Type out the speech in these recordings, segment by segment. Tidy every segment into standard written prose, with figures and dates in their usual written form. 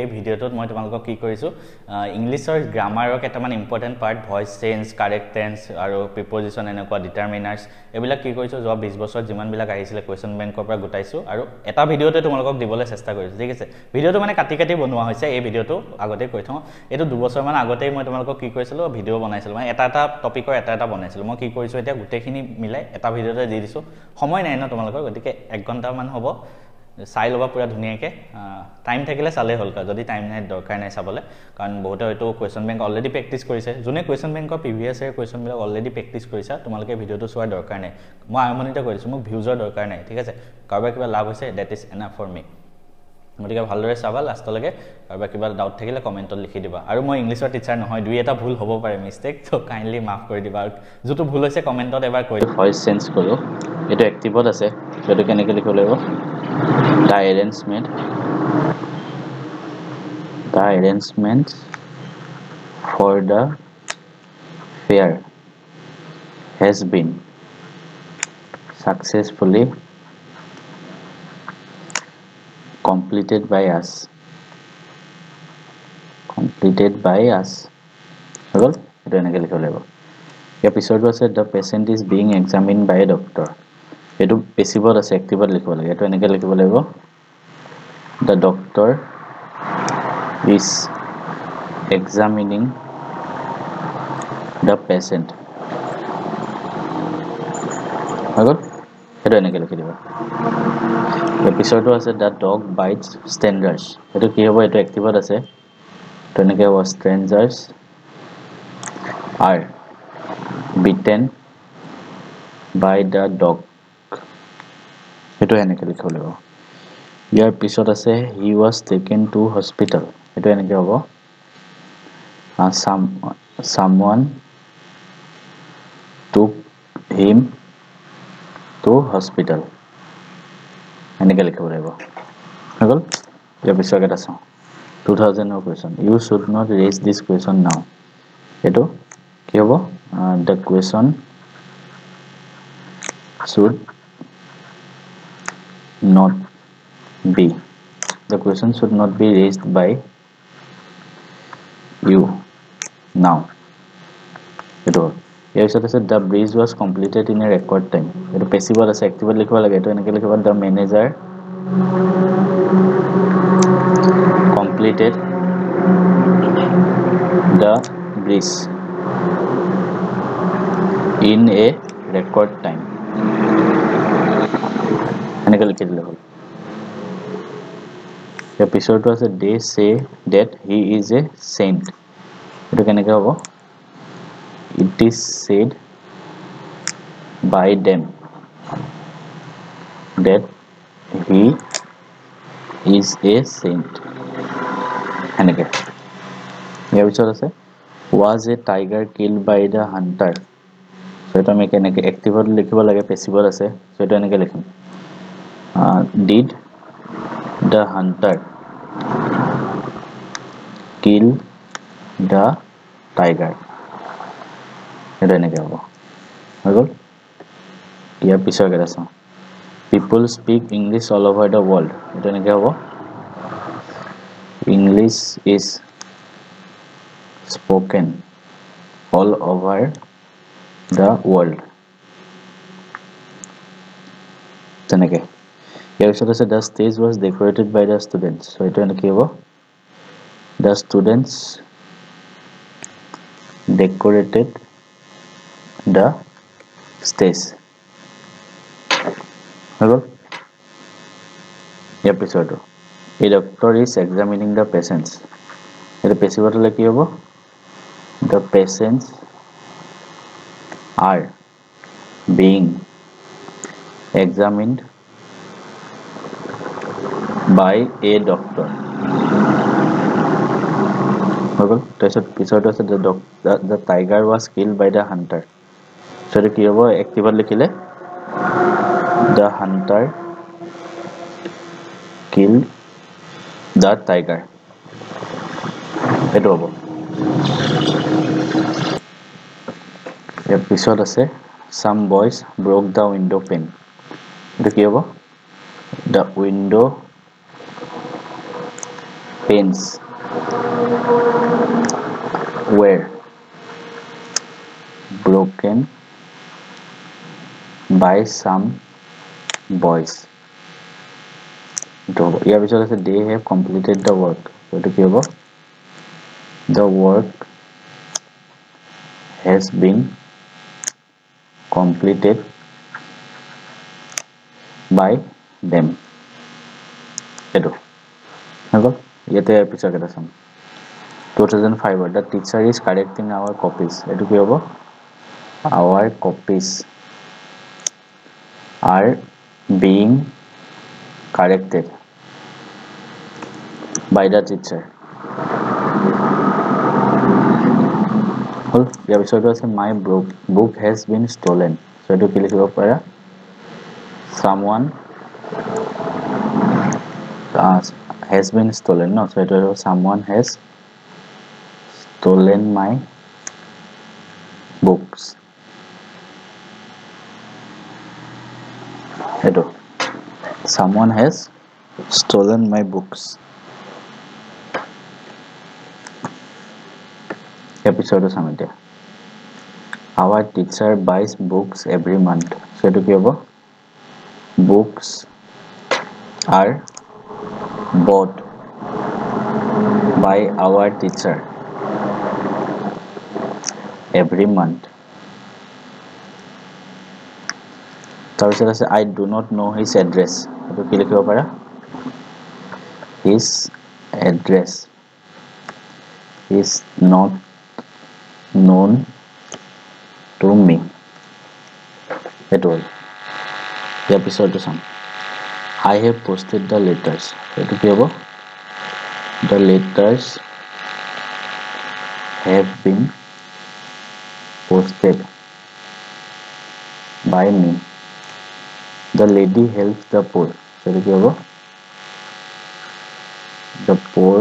এই ভিডিওটোত মই তোমালোকক কি কৰিছো ইংলিছৰ গ্ৰামাৰৰ কেইটামান important part voice change correct tense আৰু প্ৰিপজিশন এনেকুৱা ডিটাৰমিনাৰ্স এবিলাক কি কৰিছো যোৱা 20 বছৰ যিমান বিলাক আহিছিল কোৱেশ্চন বেংকৰ পৰা গুটাইছো আৰু এটা ভিডিওতে তোমালোকক দিবলৈ চেষ্টা কৰিছো ঠিক আছে ভিডিওটো মানে কাটি কাটি বনোৱা হৈছে এই ভিডিওটো আগতে কৈ থওঁ এটো 2 বছৰ মান আগতেই মই তোমালোকক কি কৰিছিলো ভিডিও বনাইছিলো মানে এটা টপিকৰ এটা বনাইছিলো মই কি কৰিছো এতিয়া গুটেখিনি মিলাই এটা ভিডিওতে দি দিছো সময় নাই ন তোমালোকৰ গতিকে 1 ঘণ্টা মান হ'ব চাই লবা পুৰা ধুনিয়াকে টাইম থাকিলে চালে হল কা যদি টাইম নাই দৰকাৰ নাই চাবলে কাৰণ বহুত হয়তো কোৱেশ্চন বেংক অলৰেডি প্ৰেক্টিস কৰিছে যোনে কোৱেশ্চন বেংকৰ প্ৰিভিয়াস ইয়াৰ কোৱেশ্চন বিলাক অলৰেডি প্ৰেক্টিস কৰিছা তোমালোকে ভিডিওটো চোৱাৰ দৰকাৰ নাই মই আৰম্ভণিতে কৈছো মোক ভিউজৰ দৰকাৰ নাই ঠিক আছে কাৰোবাৰ কিবা লাভ হৈছে দ্যাট ইজ এনাফ ফৰ মি গতিকে ভালদৰে চাবা লাষ্টলৈকে কাৰোবাৰ কিবা ডাউট থাকিলে কমেন্টত লিখি দিবা আৰু মই ইংলিছৰ টিচাৰ নহয় দুই এটা ভুল হ'ব পাৰে মিস্টেক তো কাইন্ডলি মাফ কৰি দিবা আৰু যেটো ভুল হৈছে কমেন্টত এবাৰ কৈ ভয়েস চেঞ্জ কৰো এটো এক্টিভত আছে যেটো কেনেকৈ লিখিব লাগিব the arrangement for the fair has been successfully completed by us হল এটো এনেকৈ লিখিব লাগিব ইয়াৰ পিছৰটো আছে the patient is being examined by a doctor এটো পেছিভত আছে এক্টিভত লিখিব লাগে এটো এনেকৈ লিখিব লাগিব the doctor is examining the patient আগত এটো এনেকৈ লিখি দিবা এপিসোডটো আছে the dog bites strangers এটো কি হ'ব এটো এক্টিভত আছে তো এনেকৈ হ'ব strangers are bitten by the dog এটো এনেকৈ লিখিব লাগিব ইয়াৰ পিছত আছে he was taken to hospital এটো এনেকৈ হ'ব someone took him to hospital এনেকৈ লিখিব লাগিব হল ইয়াৰ পিছত এটা চাওঁ 2000 ৰ question you should not raise this question now এটো কি হ'ব the question should not be raised by you now এটো ইয়াৰ পিছত আছে the bridge was completed in a record time এটো পেছিভত আছে এক্টিভত লিখিব লাগে এটো এনেকৈ লিখিব the manager completed the bridge in a record time এনেকৈ লিখি দিলে হ'ল ইয়াৰ পিছৰটো আছে they say that he is a saint এটো কেনেকৈ হ'ব it is said by them that he is a saint এনেকৈ ইয়াৰ পিছত আছে was a tiger killed by the hunter so এটা আমি কেনেকৈ এক্টিভত লিখিব লাগে পেছিভত আছে so এটা এনেকৈ লিখিম did the hunter kill the tiger এটা এনেকৈ হ'ব হল ইয়াৰ পিছৰ কেইটা চাওঁ people speak english all over the world এটা এনেকৈ হ'ব english is spoken all over the world তেনেকৈ ইয়াৰ পিছত আছে the stage was decorated by the students so এটা এনেকৈ হ'ব the students decorated the stage hall year পিছৰটো a doctor is examining the patients এটা পেছিভত হলে কি হ'ব the patients are being examined by a doctor হৈ গ'ল তাৰপিছত পিছৰটো আছে the tiger was killed by the hunter so কি হ'ব এক্টিভত লিখিলে the hunter killed the tiger এটো হ'ব ইয়াৰ পিছত আছে some boys broke the window pane এটো কি হ'ব the window pens were broken by some boys. ইয়াৰ পিছত আছে they have completed the work. এইটো কি হ'ব? The work has been completed by them. এইটো হ'ব ইয়াতে পিছৰ কেইটা চাম 2005 the teacher is correcting our copies. এইটো কি হ'ব? Our copies are being corrected by the teacher. ইয়াৰ পিছৰটো আছে my book has been stolen. so এইটো কি লিখিব পাৰা? someone has been stolen. No, so এইটো someone has stolen my books. এইটো someone has stolen my books. episode চাম এতিয়া our teacher buys books every month. so এইটো কি হ'ব? books are bought by our teacher every month. তাৰপিছত আছে I do not know his address. এইটো কি লিখিব পাৰা? his address is not known to me. এইটো হ'ল ইয়াৰ পিছৰটো চাম I have posted the letters. এইটো কি হ'ব? The letters have been posted by me. The lady helps the poor. এইটো কি হ'ব? The poor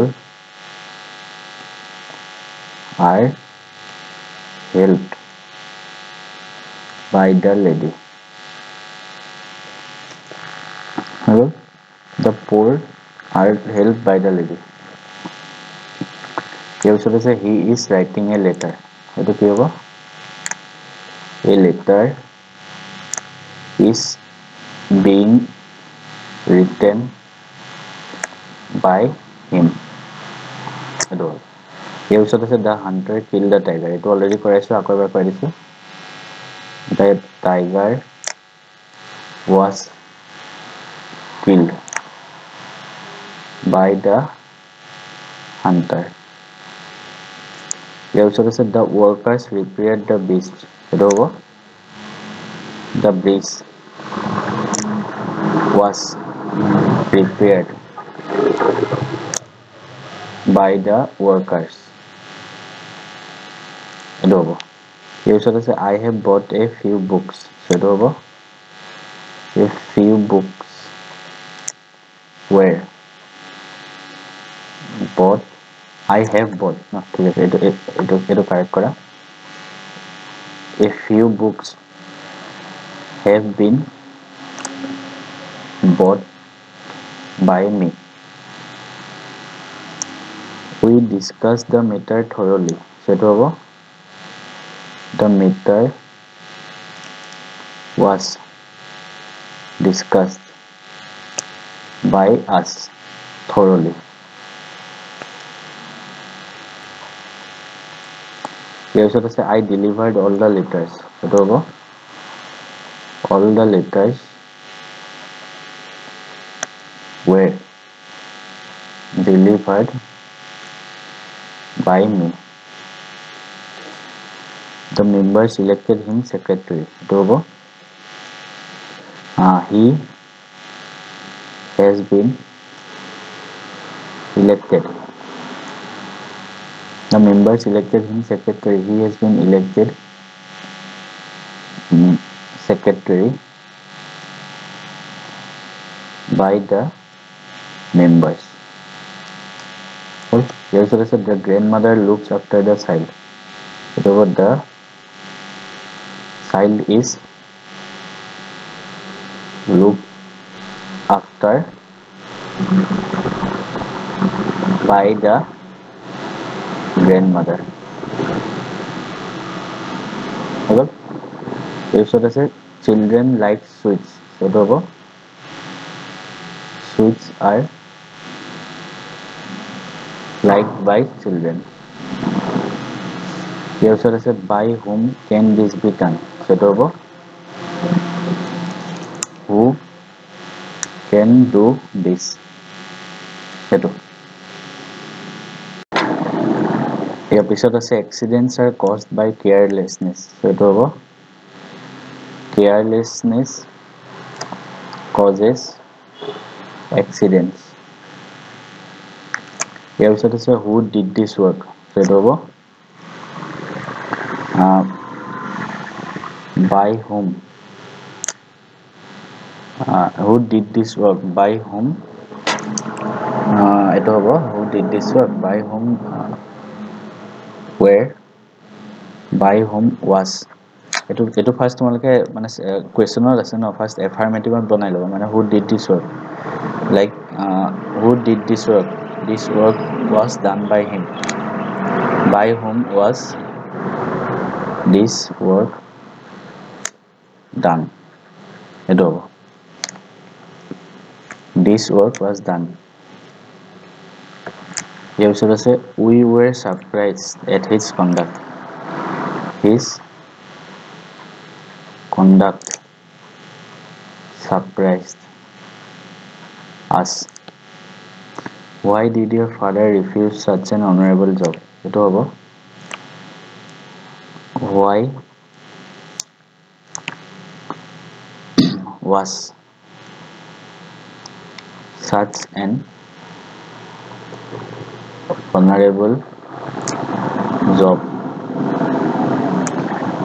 are helped by the lady. Hello? The poor are helped by the lady. Here also say he is writing a letter. Eto ki hobo? A letter is being written by him. Eto. Here also say the hunter killed the tiger. Eto already koraisu akor ebar koi disu. The tiger was killed by the hunter. He also said the workers repaired the bridge. The bridge was repaired by the workers. He also said I have bought a few books. A few books were bought. I have bought. No, it correct kora. A few books have been bought by me. We discussed the matter thoroughly. So the matter was discussed by us thoroughly. He also say I delivered all the letters. All the letters were delivered by me. The member selected him secretary. He has been elected. The member selected him secretary. He has been elected secretary by the members. He also said the grandmother looks after the child. The child is looked after by the grandmother. Okay? So that's it. Children like sweets. So the sweets are liked by children. Here so that's it. By whom can this be done? So the who can do this? So the episode of accidents are caused by carelessness. So the carelessness causes accidents. Here also to say who did this work. So by whom? Who did this work? By whom? Who did this work? By whom? Where? By whom was? It first question first affirmative who did this work? Like who did this work? This work was done by him. By whom was this work done? This work was done. Here we say we were surprised at his conduct. His conduct surprised us. Why did your father refuse such an honorable job? Why was such an honorable job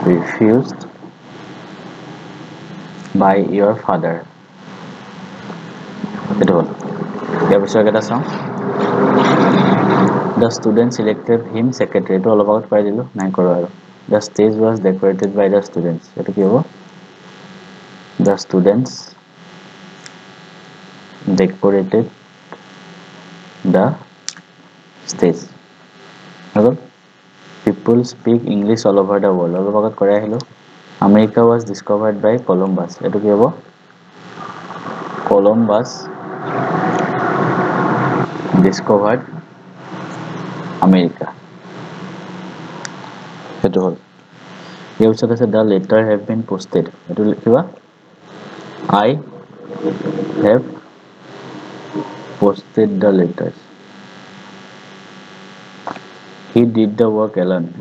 refused by your father? The student selected him secretary. All about the stage was decorated by the students. The students decorated the stage. People speak English all over the world. America was discovered by Columbus. Columbus discovered America. Here also the letter have been posted. I have posted the letters. He did the work alone.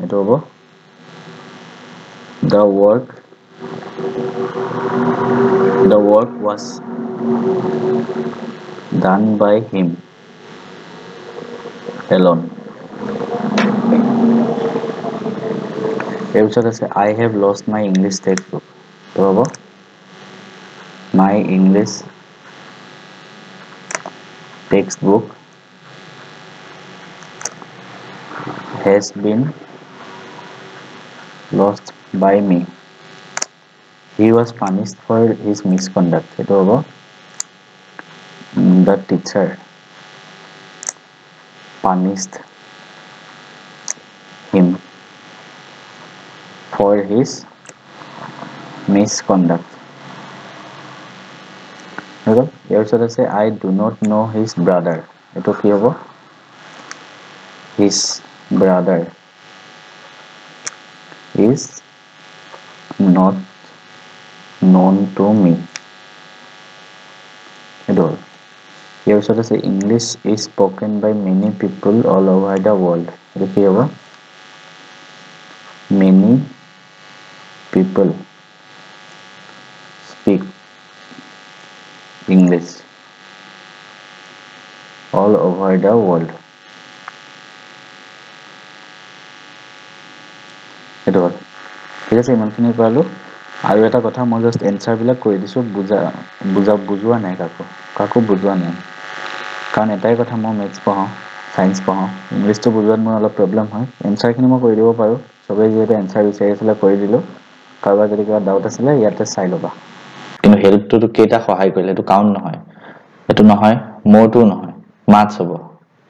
The work was done by him alone. I have lost my English textbook. My English textbook has been lost by me. He was punished for his misconduct. The teacher punished him for his misconduct. I do not know his brother. His brother is not known to me. English is spoken by many people all over the world. Many people speak English all over the world. ঠিক আছে ইমানখিনি কৰালো আৰু এটা কথা মই just answer বিলাক কৰি দিছো বুজোৱা নাই কাকো বুজোৱা নাই কাৰণ এটাই কথা মই মেথছ পঢ়াওঁ সায়েন্স পঢ়াওঁ ইংলিছটো বুজোৱাত মোৰ অলপ প্ৰবলেম হয় এনসাৰখিনি মই কৰি দিব পাৰো সবে যেটা এনসাৰ বিচাৰিছিলে কৰি দিলো কাৰোবাৰ যদি কিবা ডাউট আছিলে ইয়াতে চাই লবা কিন্তু হেল্পটো কেইটা সহায় কৰিলে এটো কাউন্ট নহয় এটো নহয় মোৰটো নহয় মাথছ হ'ব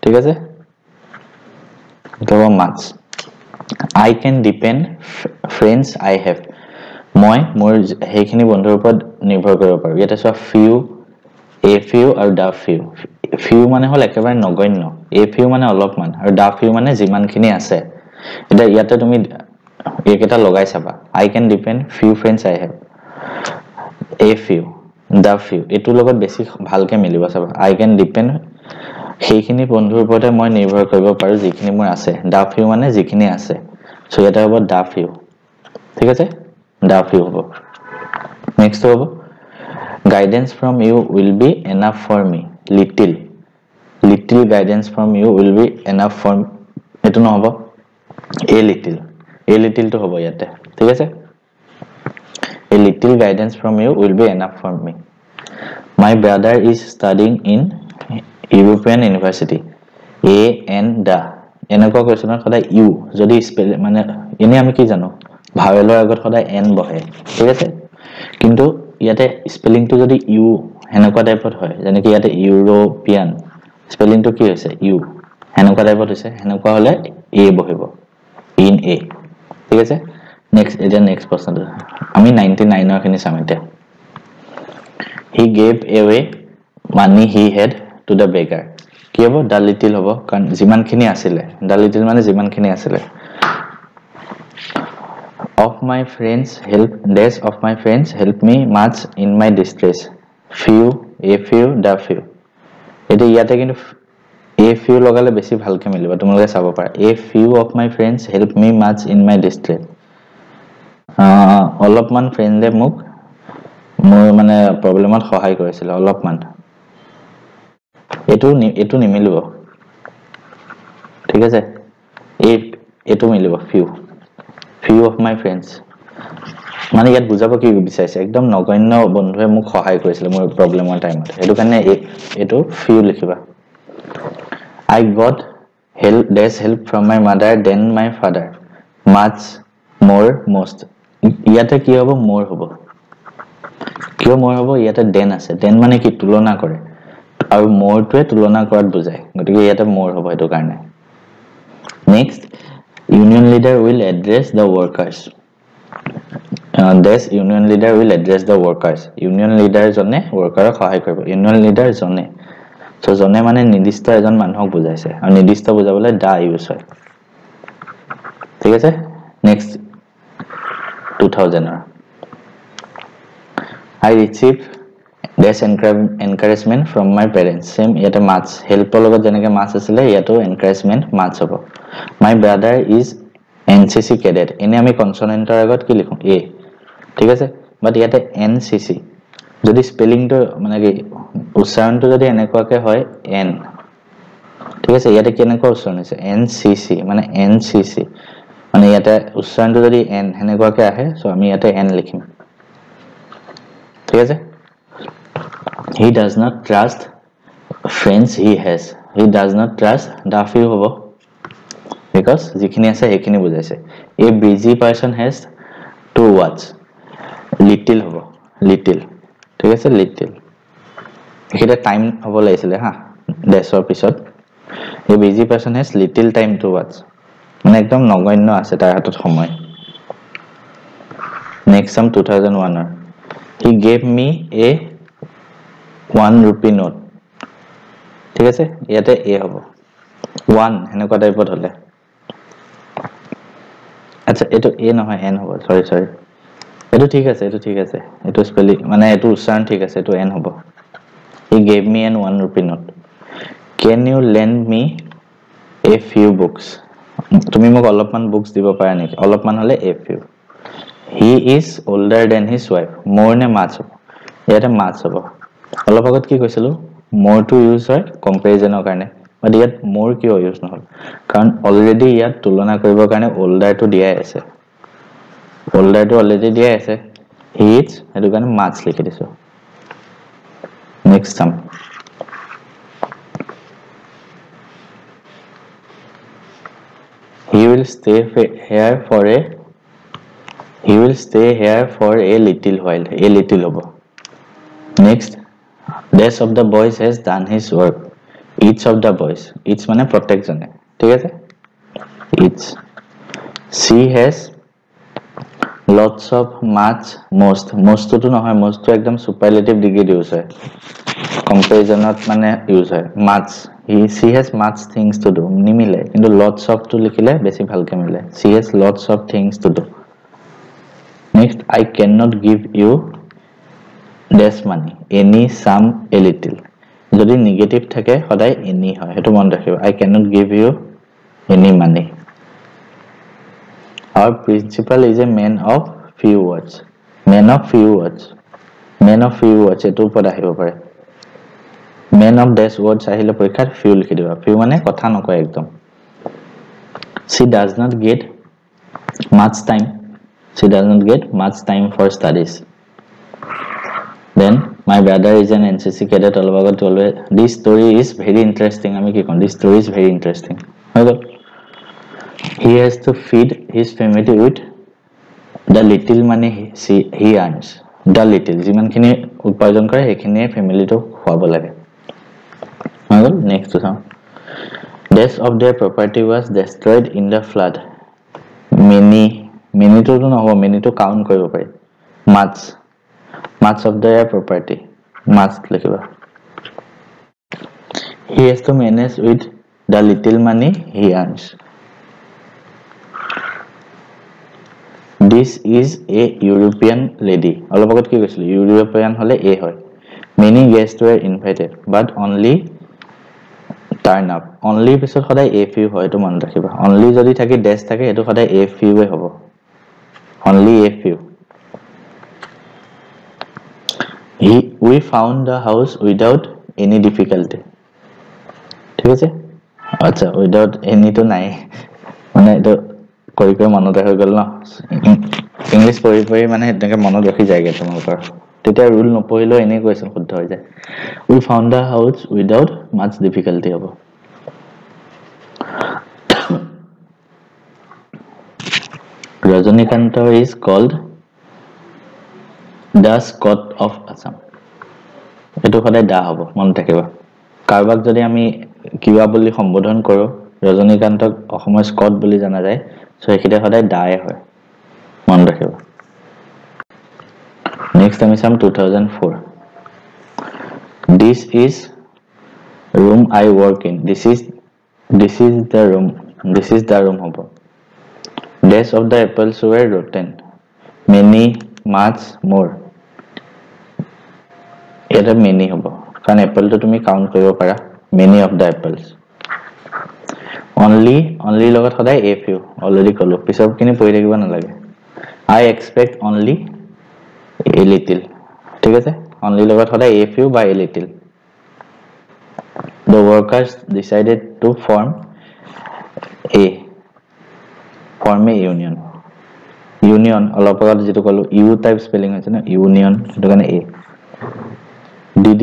ঠিক আছে to much. I can depend friends I have. মই মোৰ হেখিনি বন্ধুৰ ওপৰত নিৰ্ভৰ কৰিব পাৰো ইয়াতে সব few a few আৰু the few few মানে হল একেবাৰে নগণ্য a few মানে অলপমান আৰু the few মানে যিমানখিনি আছে এটা ইয়াতে তুমি একেটা লগাই চাবা I can depend few friends I have a few the few এটো লগত বেছি ভালকে মিলিব চাবা I can depend সেইখিনি বন্ধুৰ ওপৰতে মই নিৰ্ভৰ কৰিব পাৰো যিখিনি মোৰ আছে the few মানে যিখিনি আছে সো এটা হ'ব the few ঠিক আছে the few হ'ব next হ'ব guidance from you will be enough for me little guidance from you will be enough for me এটো নহব a little to hobo yate ঠিক আছে a little guidance from you will be enough for me my brother is studying in European University a and the এনেকুৱা কোৱেশ্চনৰ সদায় u যদি spell মানে এনে আমি কি জানো ভাৱেলৰ আগত সদায় n বহে ঠিক আছে কিন্তু ইয়াতে স্পেলিং টো যদি u এনেকুৱা টাইপত হয় যেনে কি ইয়াতে ইউৰোপিয়ান স্পেলিং টো কি হৈছে u এনেকুৱা টাইপত হৈছে এনেকুৱা হলে a বহিব in a ঠিক আছে next question আমি 99 ৰ খিনি সামতে he gave away money he had to the beggar কি হ'ব the little হ'ব কাৰণ যিমানখিনি আছিল the little মানে যিমানখিনি আছিল of my friends help me much in my distress few a few the few এটা ইয়াতে কিন্তু a few লগালে বেছি ভালকে মিলিব তোমালোকে চাব পাৰা a few of my friends help me much in my distress অলপমান ফ্ৰেণ্ডে মোক মোৰ মানে প্ৰবলেমত সহায় কৰিছিল অলপমান এটো নিমিলিব ঠিক আছে এটো মিলিব few of my friends মানে ইয়াত বুজাব কি বিচাৰিছে একদম নগণ্য বন্ধুৱে মোক সহায় কৰিছিল মোৰ প্ৰবলেমৰ টাইমত এটো কাৰণে এটো few লিখিবা I got help from my mother than my father much more most ইয়াতে কি হ'ব more হ'ব কিয় more হ'ব ইয়াতে than আছে than মানে কি তুলনা কৰে আৰু more টোৱে তুলনা কৰাত বুজায় গতিকে ইয়াতে more হ'ব এটো কাৰণে next union leader will address the workers this union leader will address the workers union leader জনে workerক সহায় কৰিব union leader জনে so জনে মানে নিৰ্দিষ্ট এজন মানুহক বুজাইছে আৰু নিৰ্দিষ্ট বুজাবলে দা ইউজ হয় ঠিক আছে next 2000 I received this encouragement from my parents same yata maths help logot jeneke maths asile yato encouragement maths hobo my brother is NCC cadet ene ami consonantor agot ki likhum a ঠিক আছে বাট ইয়াতে NCC যদি spelling তো মানে কি উচ্চাৰণ তো যদি এনেকুৱাকে হয় n ঠিক আছে ইয়াতে কেনেকুৱা উচ্চাৰণ হৈছে NCC মানে NCC মানে ইয়াতে উচ্চাৰণটো যদি n এনেকুৱাকে আহে সো আমি ইয়াতে n লিখিম ঠিক আছে he does not trust friends he does not trust the few hobo because যিখিনি আছে হেখিনি বুজাইছে a busy person has to watch little hobo little ঠিক আছে little এটা টাইম হ'ব লাগিছিল হা দেশৰ পিছত a busy person has little time to watch মানে একদম নগণ্য আছে তাৰ হাতত সময় next sum 2001 he gave me a 1 rupee note ঠিক আছে ইয়াতে a হ'ব 1 হেনেকুৱা টাইপত হলে আচ্ছা এটো a নহয় n হ'ব সৰি এটো ঠিক আছে এটো স্পেলিং মানে এটো উচ্চাৰণ ঠিক আছে এটো n হ'ব he gave me an 1 rupee note can you lend me a few books তুমি মোক অলপমান বুকস দিব পাৰা নেকি অলপমান হলে a few he is older than his wife more নে much হ'ব ইয়াতে much হ'ব অলপ আগত কি কৈছিলো more to use হয় কম্পেৰিজনৰ কাৰণে বাট ইয়াত more কিয় ইউজ নহল কাৰণ অলৰেডি ইয়াত তুলনা কৰিবৰ কাৰণে older to দিয়াই আছে older to অলৰেডি দিয়াই আছে he is এটো কাৰণে much লিখি দিছো next sum he will stay here for a little while a little hobo next this of the boys has done his work each of the boys each মানে প্রত্যেক জনে ঠিক আছে It's she has lots of much most to নহয় most to একদম superlative degree use হয় comparison মানে use হয় much she has much things to do নিমিলে কিন্তু lots of to লিখিলে বেছি ভালকে মিলে she has lots of things to do next I cannot give you this money any some a little যদি নেগেটিভ থাকে সদায় any হয় হেতু মন ৰাখিব I cannot give you any money our principal is a man of few words man of few words এটো ওপৰত আহিব পাৰে man of dash words আহিলে পৰীক্ষাত few লিখি দিবা few মানে কথা নকয় একদম she does not get much time for studies then my brother is an NCC cadet all about always this story is very interesting আমি কি কোন this story is very interesting he has to feed his family with the little money he earns the little যিমানখিনি উপাৰ্জন কৰে সেইখিনি family তো খুৱাব লাগে next to Death of their property was destroyed in the flood. Many to no many to count কৰিব পাৰি. Much of their property. Much লিখিবা. He has to manage with the little money he earns. This is a European lady. অলপ আগত কি কৈছিল? European হলে a হয়. Many guests were invited, but only turn up only পিছত সদায় a few হয় তো মন ৰাখিবা only যদি থাকে dash থাকে এটো সদায় a few এ হ'ব only a few we found the house without any difficulty ঠিক আছে আচ্ছা without any তো নাই মানে এটো কৰি মনত ৰাখি গল না ইংলিশ পঢ়ি মানে এনেকে মনত ৰাখি যায়গে তোমালোকৰ তেতিয়া ৰুল নপঢ়িলেও এনে কোৱেশ্চন শুদ্ধ হৈ যায় we found the house without much difficulty হ'ব Rajanikanth is called the Scott of Assam এটো সদায় দা হ'ব মনত ৰাখিবা কাৰবাক যদি আমি কিবা বুলি সম্বোধন কৰো ৰজনীকান্তক অসমৰ স্কট বুলি জানা যায় সো একিটা সদায় দায়ে হয় মনত ৰাখিবা Next আমি চাম 2004 This is room I work in this is the room হ'ব Days of the apples were rotten many much more এটা many হ'ব কাৰণ apple তো তুমি কাউন্ট কৰিব পাৰা many of the apples only লগত সদায় a few অলৰেডি কলো পিছৰ কিনি পঢ়ি থাকিব নালাগে I expect only a little ঠিক আছে only লগত সদায় a few by a little The workers decided to form a union অলপ আগত যেটো কলো u টাইপ স্পেলিং আছে না union এটো কাৰণে a Did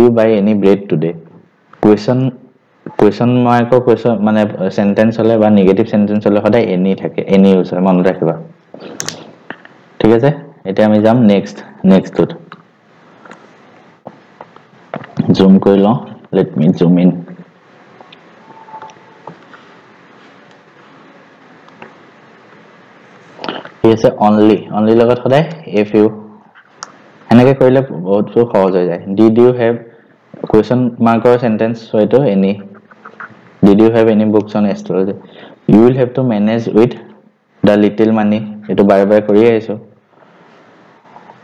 you buy any bread today question mark question মানে sentence হলে বা নেগেটিভ সেন্টেন্স হলে সদায় any থাকে any ইউজ হয় মনত ৰাখিবা ঠিক আছে এটা আমি যাম নেক্সট zoom কৰি লও let me zoom in Yes, only লগত সদায় a few এনেকে কৰিলে বহুত সহজ হৈ যায় Did you have question mark or sentence so ito any Did you have any books on astrology You will have to manage with the little money ito bare কৰি আইছো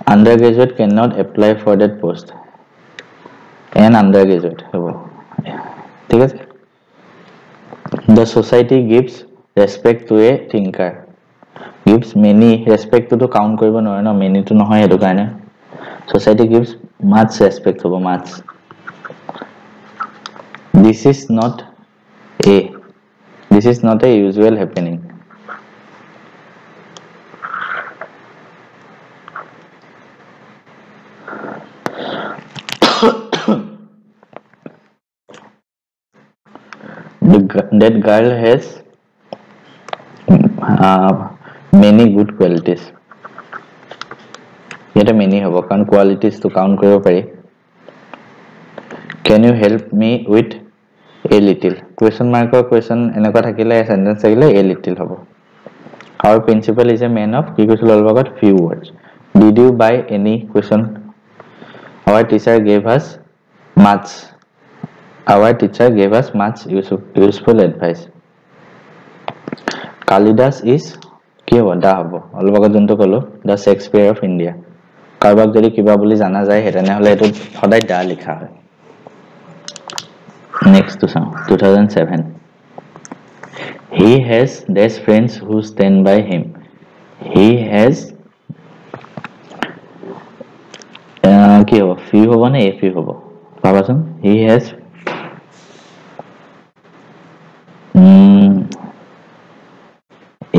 Undergraduate cannot apply for that post An undergraduate হবো ঠিক আছে The society gives respect to a thinker gives many respect to count কৰিব নোৱাৰে না many to নহয় এটো কাৰণে society gives much respect hobo much this is not a usual happening that girl has many good qualities এটা many hobo kan qualities to count koribo pari Can you help me with a little question mark or question এনেকুৱা থাকিলে sentence থাকিলে a little হ'ব our principal is a man of কি কৈছিল অলপ আগত few words did you buy any question our teacher gave us much useful advice Kalidas is কি হ'ব দা হ'ব অলপ আগত যোনটো ক'লো the Shakespeare of India কাৰোবাক যদি কিবা বুলি জানা যায় হেতেনেহলে এটো সদায় দা লিখা হয় next to some 2007 he has best friends who stand by him he has কি হ'ব few হ'ব নে a few হ'ব ভাবাচোন he has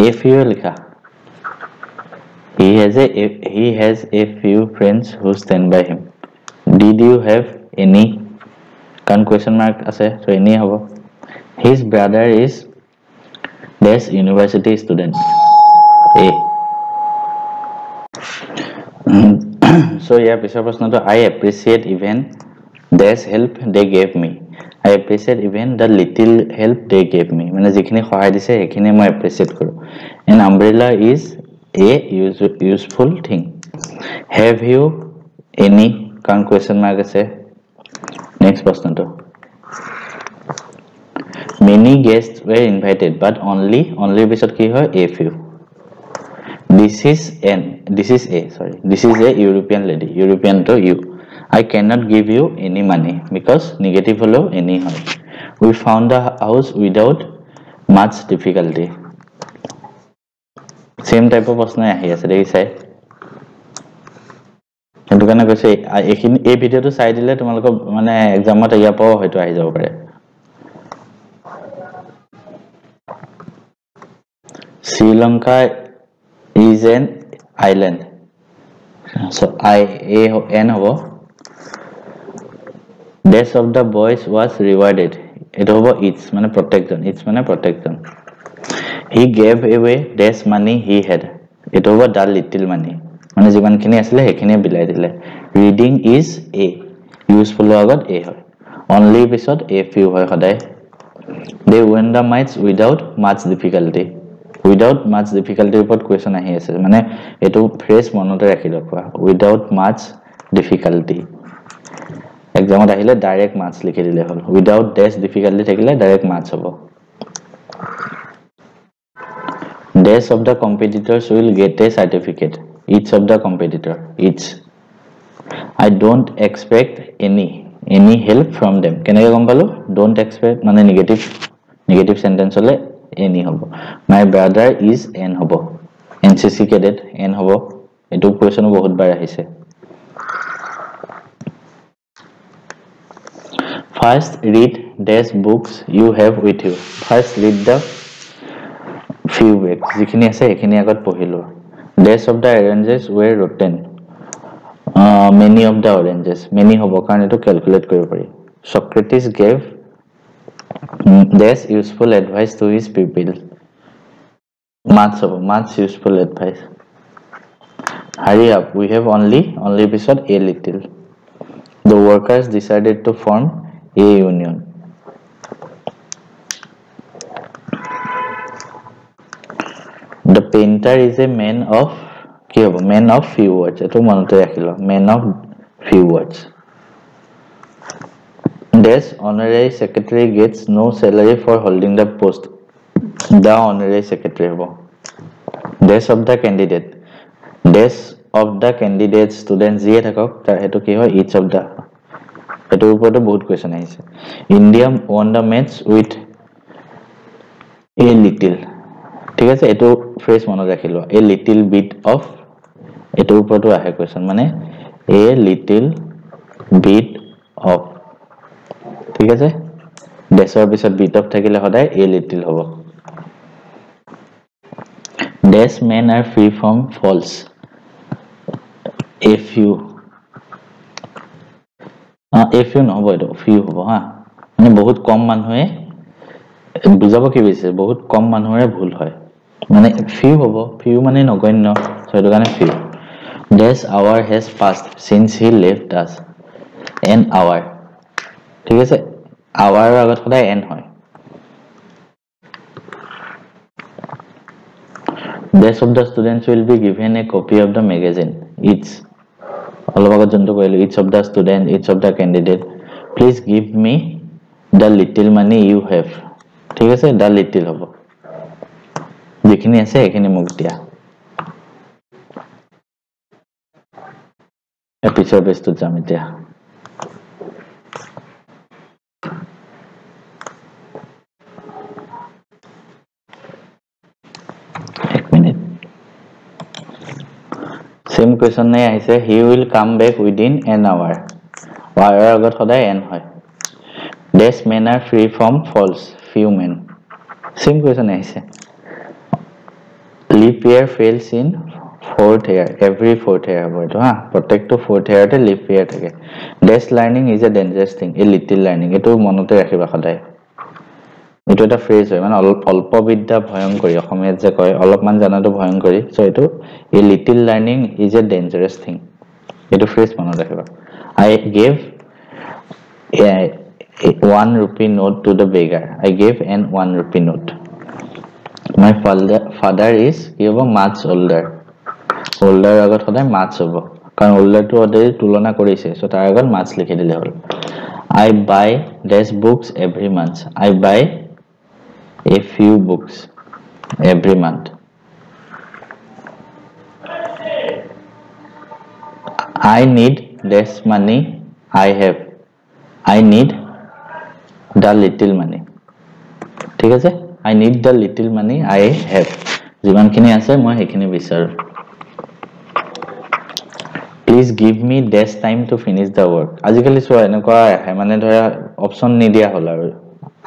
a few লিখা he has a few friends who stand by him did you have any kan question mark আছে so any হ'ব his brother is this university student a so yeah pisar prashno I appreciate even this help they gave me I appreciate even the little help they gave me মানে যিখিনি সহায় দিছে হেখিনি মই appreciate কৰো an umbrella is a useful thing have you any kan question mark ase next question to many guests were invited but only bisot ki hoy a few this is a European lady European to you I cannot give you any money because negative holo any hoy we found a house without much difficulty same type of question ahi ase dekhi sai কিন্তু কেনে কৈছে এই ভিডিওটো চাই দিলে তোমালোক মানে এক্সামত ইয়া পাও হয়তো আহি যাব পাৰে Sri Lanka is an island so n hobo dash of the boys was rewarded it hobo each mane protection he gave away dash money he had it hobo the little money মানে যিমান খিনি আছিল হেখিনি বিলাই দিলে reading is a useful agot a হয় only bisot a few হয় সদায় they won the match without much difficulty report question ahi ase mane etu phrase monote rakhi rakwa without much difficulty exam ot ahile direct marks likhi dile hol without dash difficulty thakile direct marks hobo dash of the competitors will get a certificate each of the competitor each I don't expect any help from them kenega gom palu don't expect mane negative sentence hole any hobo my brother is n hobo NCC cadet n hobo etu question bahut bar ahise first read dash books you have with you first read the few books jikhini ase hekhini agot pohilo dash of the oranges were rotten many of the oranges many hobo karon etu calculate koribo pari Socrates gave dash useful advice to his pupil much useful advice hurry up we have only episode a little the workers decided to form a union the painter is a man of ki hobo man of few words etu monote rakhilo man of few words Dash honorary secretary gets no salary for holding the post. The honorary secretary hobo. Dash of the candidate. Dash of the candidate students je thakok tar hetu ki hoy each of the. Etu upote bahut question ahise. India won the match with a little. ঠিক আছে এটো phrase মনত ৰাখিলো a little bit of এটো উpote ahe question মানে a little bit of ঠিক আছে দেশৰ পিছত bit of থাকিলে সদায় a little হ'ব dash men are free from false a few নহব এটো few হ'ব হা মানে বহুত কম মানুহে বুজাব কি বিচাৰে বহুত কম মানুহৰে ভুল হয় মানে few হ'ব few মানে নগণ্য সেইটো কাৰণে few dash hour has passed since he left us an hour ঠিক আছে hour আগত সদায় n হয় rest of the students will be given a copy of the magazine each অলপ আগত যোনটো কৈলো each of the student each of the candidate please give me the little money you have ঠিক আছে the little হ'ব যিখিনি আছে এখিনি মোক দিয়া এপিছৰ বেষ্টত যাম এতিয়া Same question নাই আহিছে he will come back within an hour hour আগত সদায় n হয় dash men are free from false few men same question আহিছে leap year fails in fourth year every fourth year হ'ব এটো হা প্ৰত্যেকটো fourth year তে leap year থাকে dash learning is a dangerous thing a little learning এটো মনতে ৰাখিবা সদায় এটো এটা ফ্ৰেজ হয় মানে অল্প বিদ্যা ভয়ংকৰী অসমীয়াত যে কয় অলপমান জানাটো ভয়ংকৰী সো এটো a little learning is a dangerous thing এটো ফ্ৰেজ মনত ৰাখিবা I gave a 1 rupee note to the beggar I gave an 1 rupee note my father is কিবা much older আগত সদায় much হ'ব কাৰণ older টো অলৰেডি তুলনা কৰিছে সো তাৰ আগত much লিখি দিলে হ'ল I buy dash books every month I buy a few books every month I need less money I have I need the little money ঠিক আছে I need the little money I have যিমানখিনি আছে মই হেখিনি বিচাৰো please give me dash time to finish the work আজিকালি সোৱা এনেকুৱা মানে ধৰা অপচন নিদিয়া হল আৰু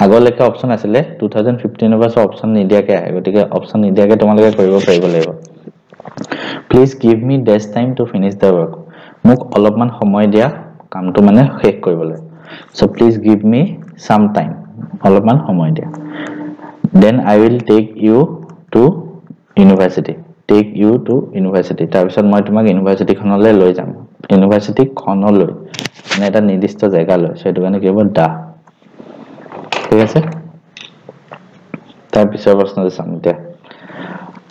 আগলৈকে অপচন আছিল 2015 ৰ পৰা অপচন নিদিয়াকে আহে গতিকে অপচন নিদিয়াকে তোমালোকে কৰিব পাৰিব লাগিব please give me dash time to finish the work মোক অলপমান সময় দিয়া কামটো মানে শেষ কৰিবলৈ so please give me some time অলপমান সময় দিয়া then I will take you to university তাৰ পিছত মই তোমাক ইউনিভাৰ্সিটি খনলৈ লৈ যাম ইউনিভাৰ্সিটি খনলৈ মানে এটা নিৰ্দিষ্ট জায়গা লৈ সেটো কাৰণে কি হ'ব দা ঠিক আছে তাৰ পিছৰ প্ৰশ্নটো চাম এতিয়া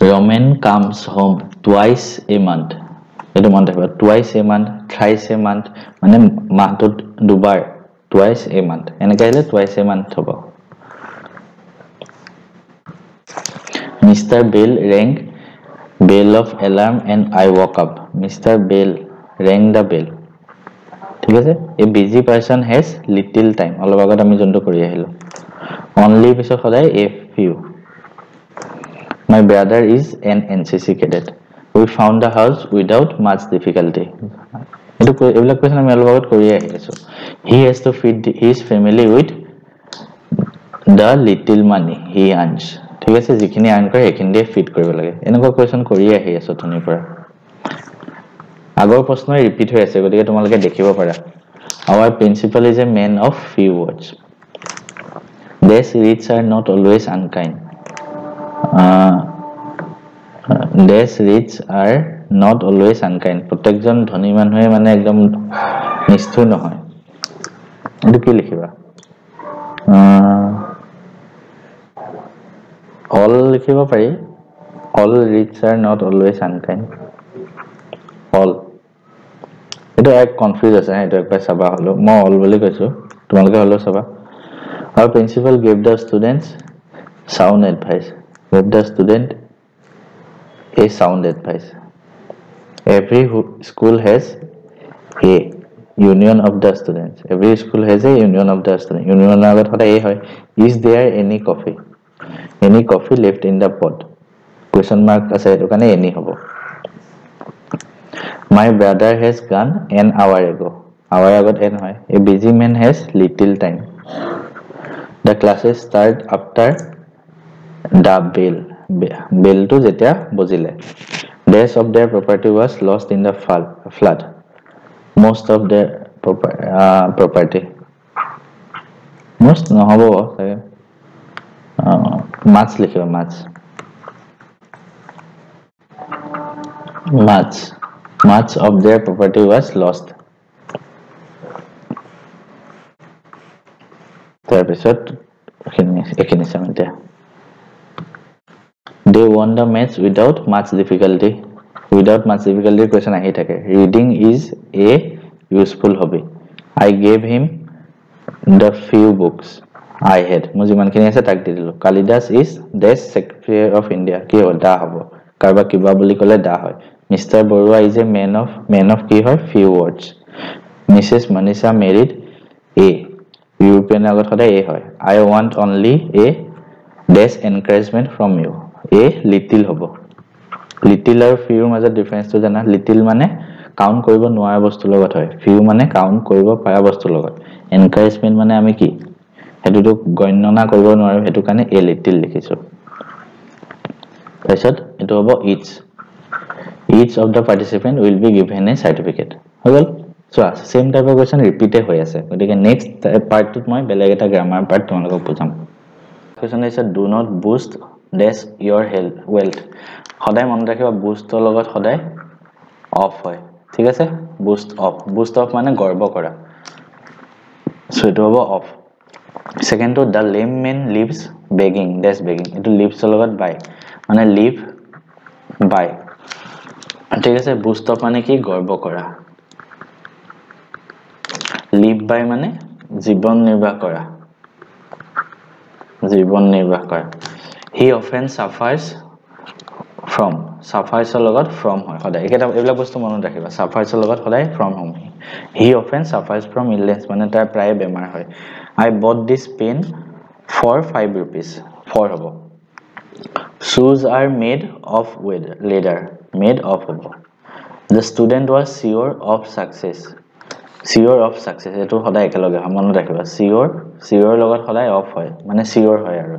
Roman comes home twice a month এটো মন ৰাখিবা twice a month thrice a month মানে মাহটোত দুবাৰ twice a month এনেকৈ আহিলে twice a month হ'ব Mr. Bell rang bell of alarm and I woke up Mr. Bell rang the bell ঠিক আছে a busy person has little time অলপ আগত আমি যোনটো কৰি আহিলো only পিছত সদায় a few My brother is an NCC cadet We found the house without much difficulty এটো এবিলাক কোৱেশ্চন আমি অলপ আগত কৰি আহিছো He has to feed his family with the little money he earns ঠিক আছে যিখিনি আৰ্ন কৰে এখিনি দিয়ে ফিট কৰিব লাগে এনেকুৱা কোৱেশ্চন কৰি আহি আছে তনিৰ পৰা আগৰ প্ৰশ্নই ৰিপিট হৈ আছে গতিকে তোমালোকে দেখিব পাৰা Our principal is a man of few words These rich are not always unkind These rich are not always unkind প্ৰত্যেকজন ধনী মানুহে মানে একদম নিষ্ঠুৰ নহয় এটো কি লিখিবা all লিখিব পাৰি all rich are not always unkind all এটো এক কনফিউজ আছে এটো একবাৰ চাবা হলো মই all বুলি কৈছো তোমালোকে হলো চাবা Our principal gave the students sound advice a sound advice Every school has a union of the students Every school has a union of the students union আগত সদায় এই হয় Is there any coffee left in the pot question mark আছে এটো কাৰণে any হ'ব My brother has gone an hour ago hour আগত n হয় A busy man has little time The classes start after the bell to যেতিয়া বজিলে Dash of their property was lost in the flood most of their property most নহব চাগে much লিখিবা much of their property was lost তাৰ পিছত এখিনি সামতে they won the match without much difficulty question ahi thake reading is a useful hobby I gave him the few books I had mo jiman khini ase tak di dilu Kalidas is the secretary of India ki hoda hobo karba kiba boli kole da hoy Mr Borua is a man of ki hoy few words Mrs Manisha married a European agot hoda a hoy I want only a dash encouragement from you a little hobo little are few মাজৰ ডিফাৰেন্সটো জানা little মানে count কৰিব নোৱাৰা বস্তু লগত হয় few মানে count কৰিব পাৰা বস্তু লগত এনকাৰেজমেন্ট মানে আমি কি হেতুটো গণনা কৰিব নোৱাৰো হেতু কাৰণে a little লিখিছো তাৰপিছত এটো হ'ব each of the participant will be given a certificate hall so same টাইপৰ কোৱেশ্চন ৰিপিট হৈ আছে গতিকে নেক্সট পাৰ্টটোত মই বেলেগ এটা গ্ৰামাৰ পাৰ্ট তোমালোকক বুজাম question is do not boost dash your wealth সদায় মনত ৰাখিবা বুষ্টৰ লগত সদায় অফ হয় ঠিক আছে বুষ্ট অফ মানে গৰ্ব কৰা সো এটো হ'ব of second to the lame man lives begging এটো lives লগত বাই মানে live by ঠিক আছে বুষ্ট অফ মানে কি গৰ্ব কৰা live by মানে জীৱন নিৰ্বাহ কৰা he often suffers লগত from হয় সদায় এটা এইবিলাক বস্তু মনত ৰাখিবা suffers লগত সদায় from হয় he often suffers from illness মানে তাৰ প্ৰায় বেমাৰ হয় I bought this pen for 5 rupees 4 হ'ব shoes are made of leather হ'ব the student was sure of success এটো সদায় একেলগে মনত ৰাখিবা sure লগত সদায় অফ হয় মানে sure হয় আৰু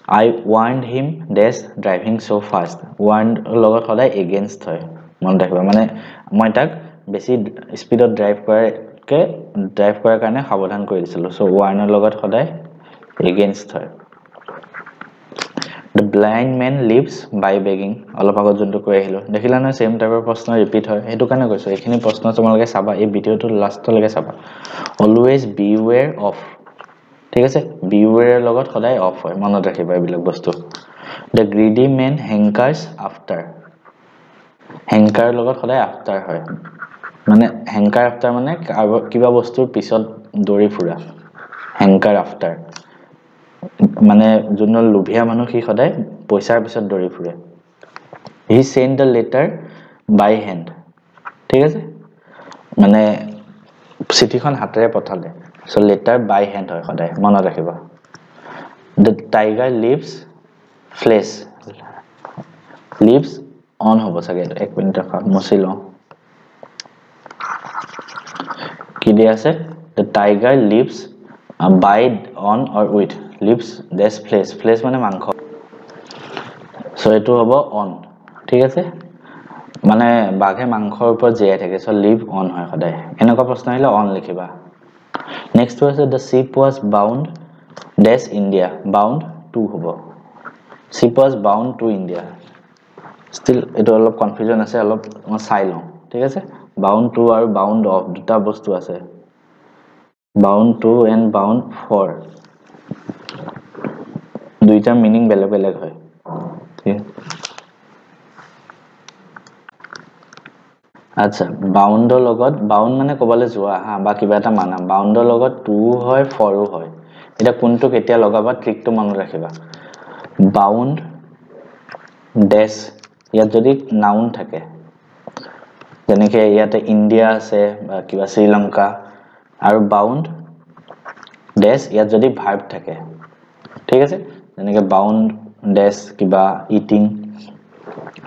I warned him dash driving so fast warned লগত সদায় against হয় মনত ৰাখিবা মানে মই তাক বেছি স্পিডত ড্ৰাইভ কৰাৰ কাৰণে সাৱধান কৰি দিছিলো সো warn লগত সদায় against হয় The blind man lives by begging অলপ আগত যোনটো কৈ আহিলো দেখিলা না সেম টাইপৰ প্ৰশ্ন ৰিপিট হয় হেতু কাৰণে কৈছো এখিনি প্ৰশ্ন তোমালোকে চাবা এই ভিডিওটো লাষ্টলৈকে চাবা always beware of ঠিক আছে beware লগত সদায় অফ হয় মনত ৰাখিবা এইবিলাক বস্তু The greedy man hankers after লগত সদায় after হয় মানে hanker after মানে কিবা বস্তুৰ পিছত দৌৰি ফুৰা hanker after মানে যোনল লোভিয়া মানুহ কি সদায় পইচাৰ পিছত দৌৰি ফুৰে he sent the letter by hand ঠিক আছে মানে চিঠিখন হাতেৰে পঠালে so letter by hand হয় সদায় মনত ৰাখিবা the tiger lives on হ'ব চাগে এক মিনিট ৰখা মছিলো কি দিয়া আছে the tiger lives by on or with lives dash flesh মানে মাংস সো এটো হ'ব on ঠিক আছে মানে বাঘে মাংসৰ ওপৰত জিয়াই থাকে সো live on হয় সদায় এনেকুৱা প্ৰশ্ন আহিলে on লিখিবা নেক্সট আছে the ship was bound dash India bound to হ'ব ship was bound to India still এটো অলপ কনফিউজন আছে অলপ মই চাই লওঁ ঠিক আছে bound to আৰু bound of দুটা বস্তু আছে bound to and bound for দুইটা মিনিং বেলেগ হয় ঠিক আচ্ছা বাউন্ডৰ লগত বাউন্ড মানে কবালে যোৱা হা বা কিবা এটা মানা বাউন্ডৰ লগত টু হয় ফৰো হয় এটা কোনটো কেতিয়া লগাবা ট্ৰিকটো মনত ৰাখিবা বাউন্ড ডেশ ইয়াত যদি নাউন থাকে যেনেকে ইয়াতে ইন্ডিয়া আছে বা কিবা শ্ৰীলংকা আৰু বাউন্ড ডেশ ইয়াত যদি ভাৰ্ব থাকে ঠিক আছে যেনেকে বাউন্ড ডেশ কিবা eating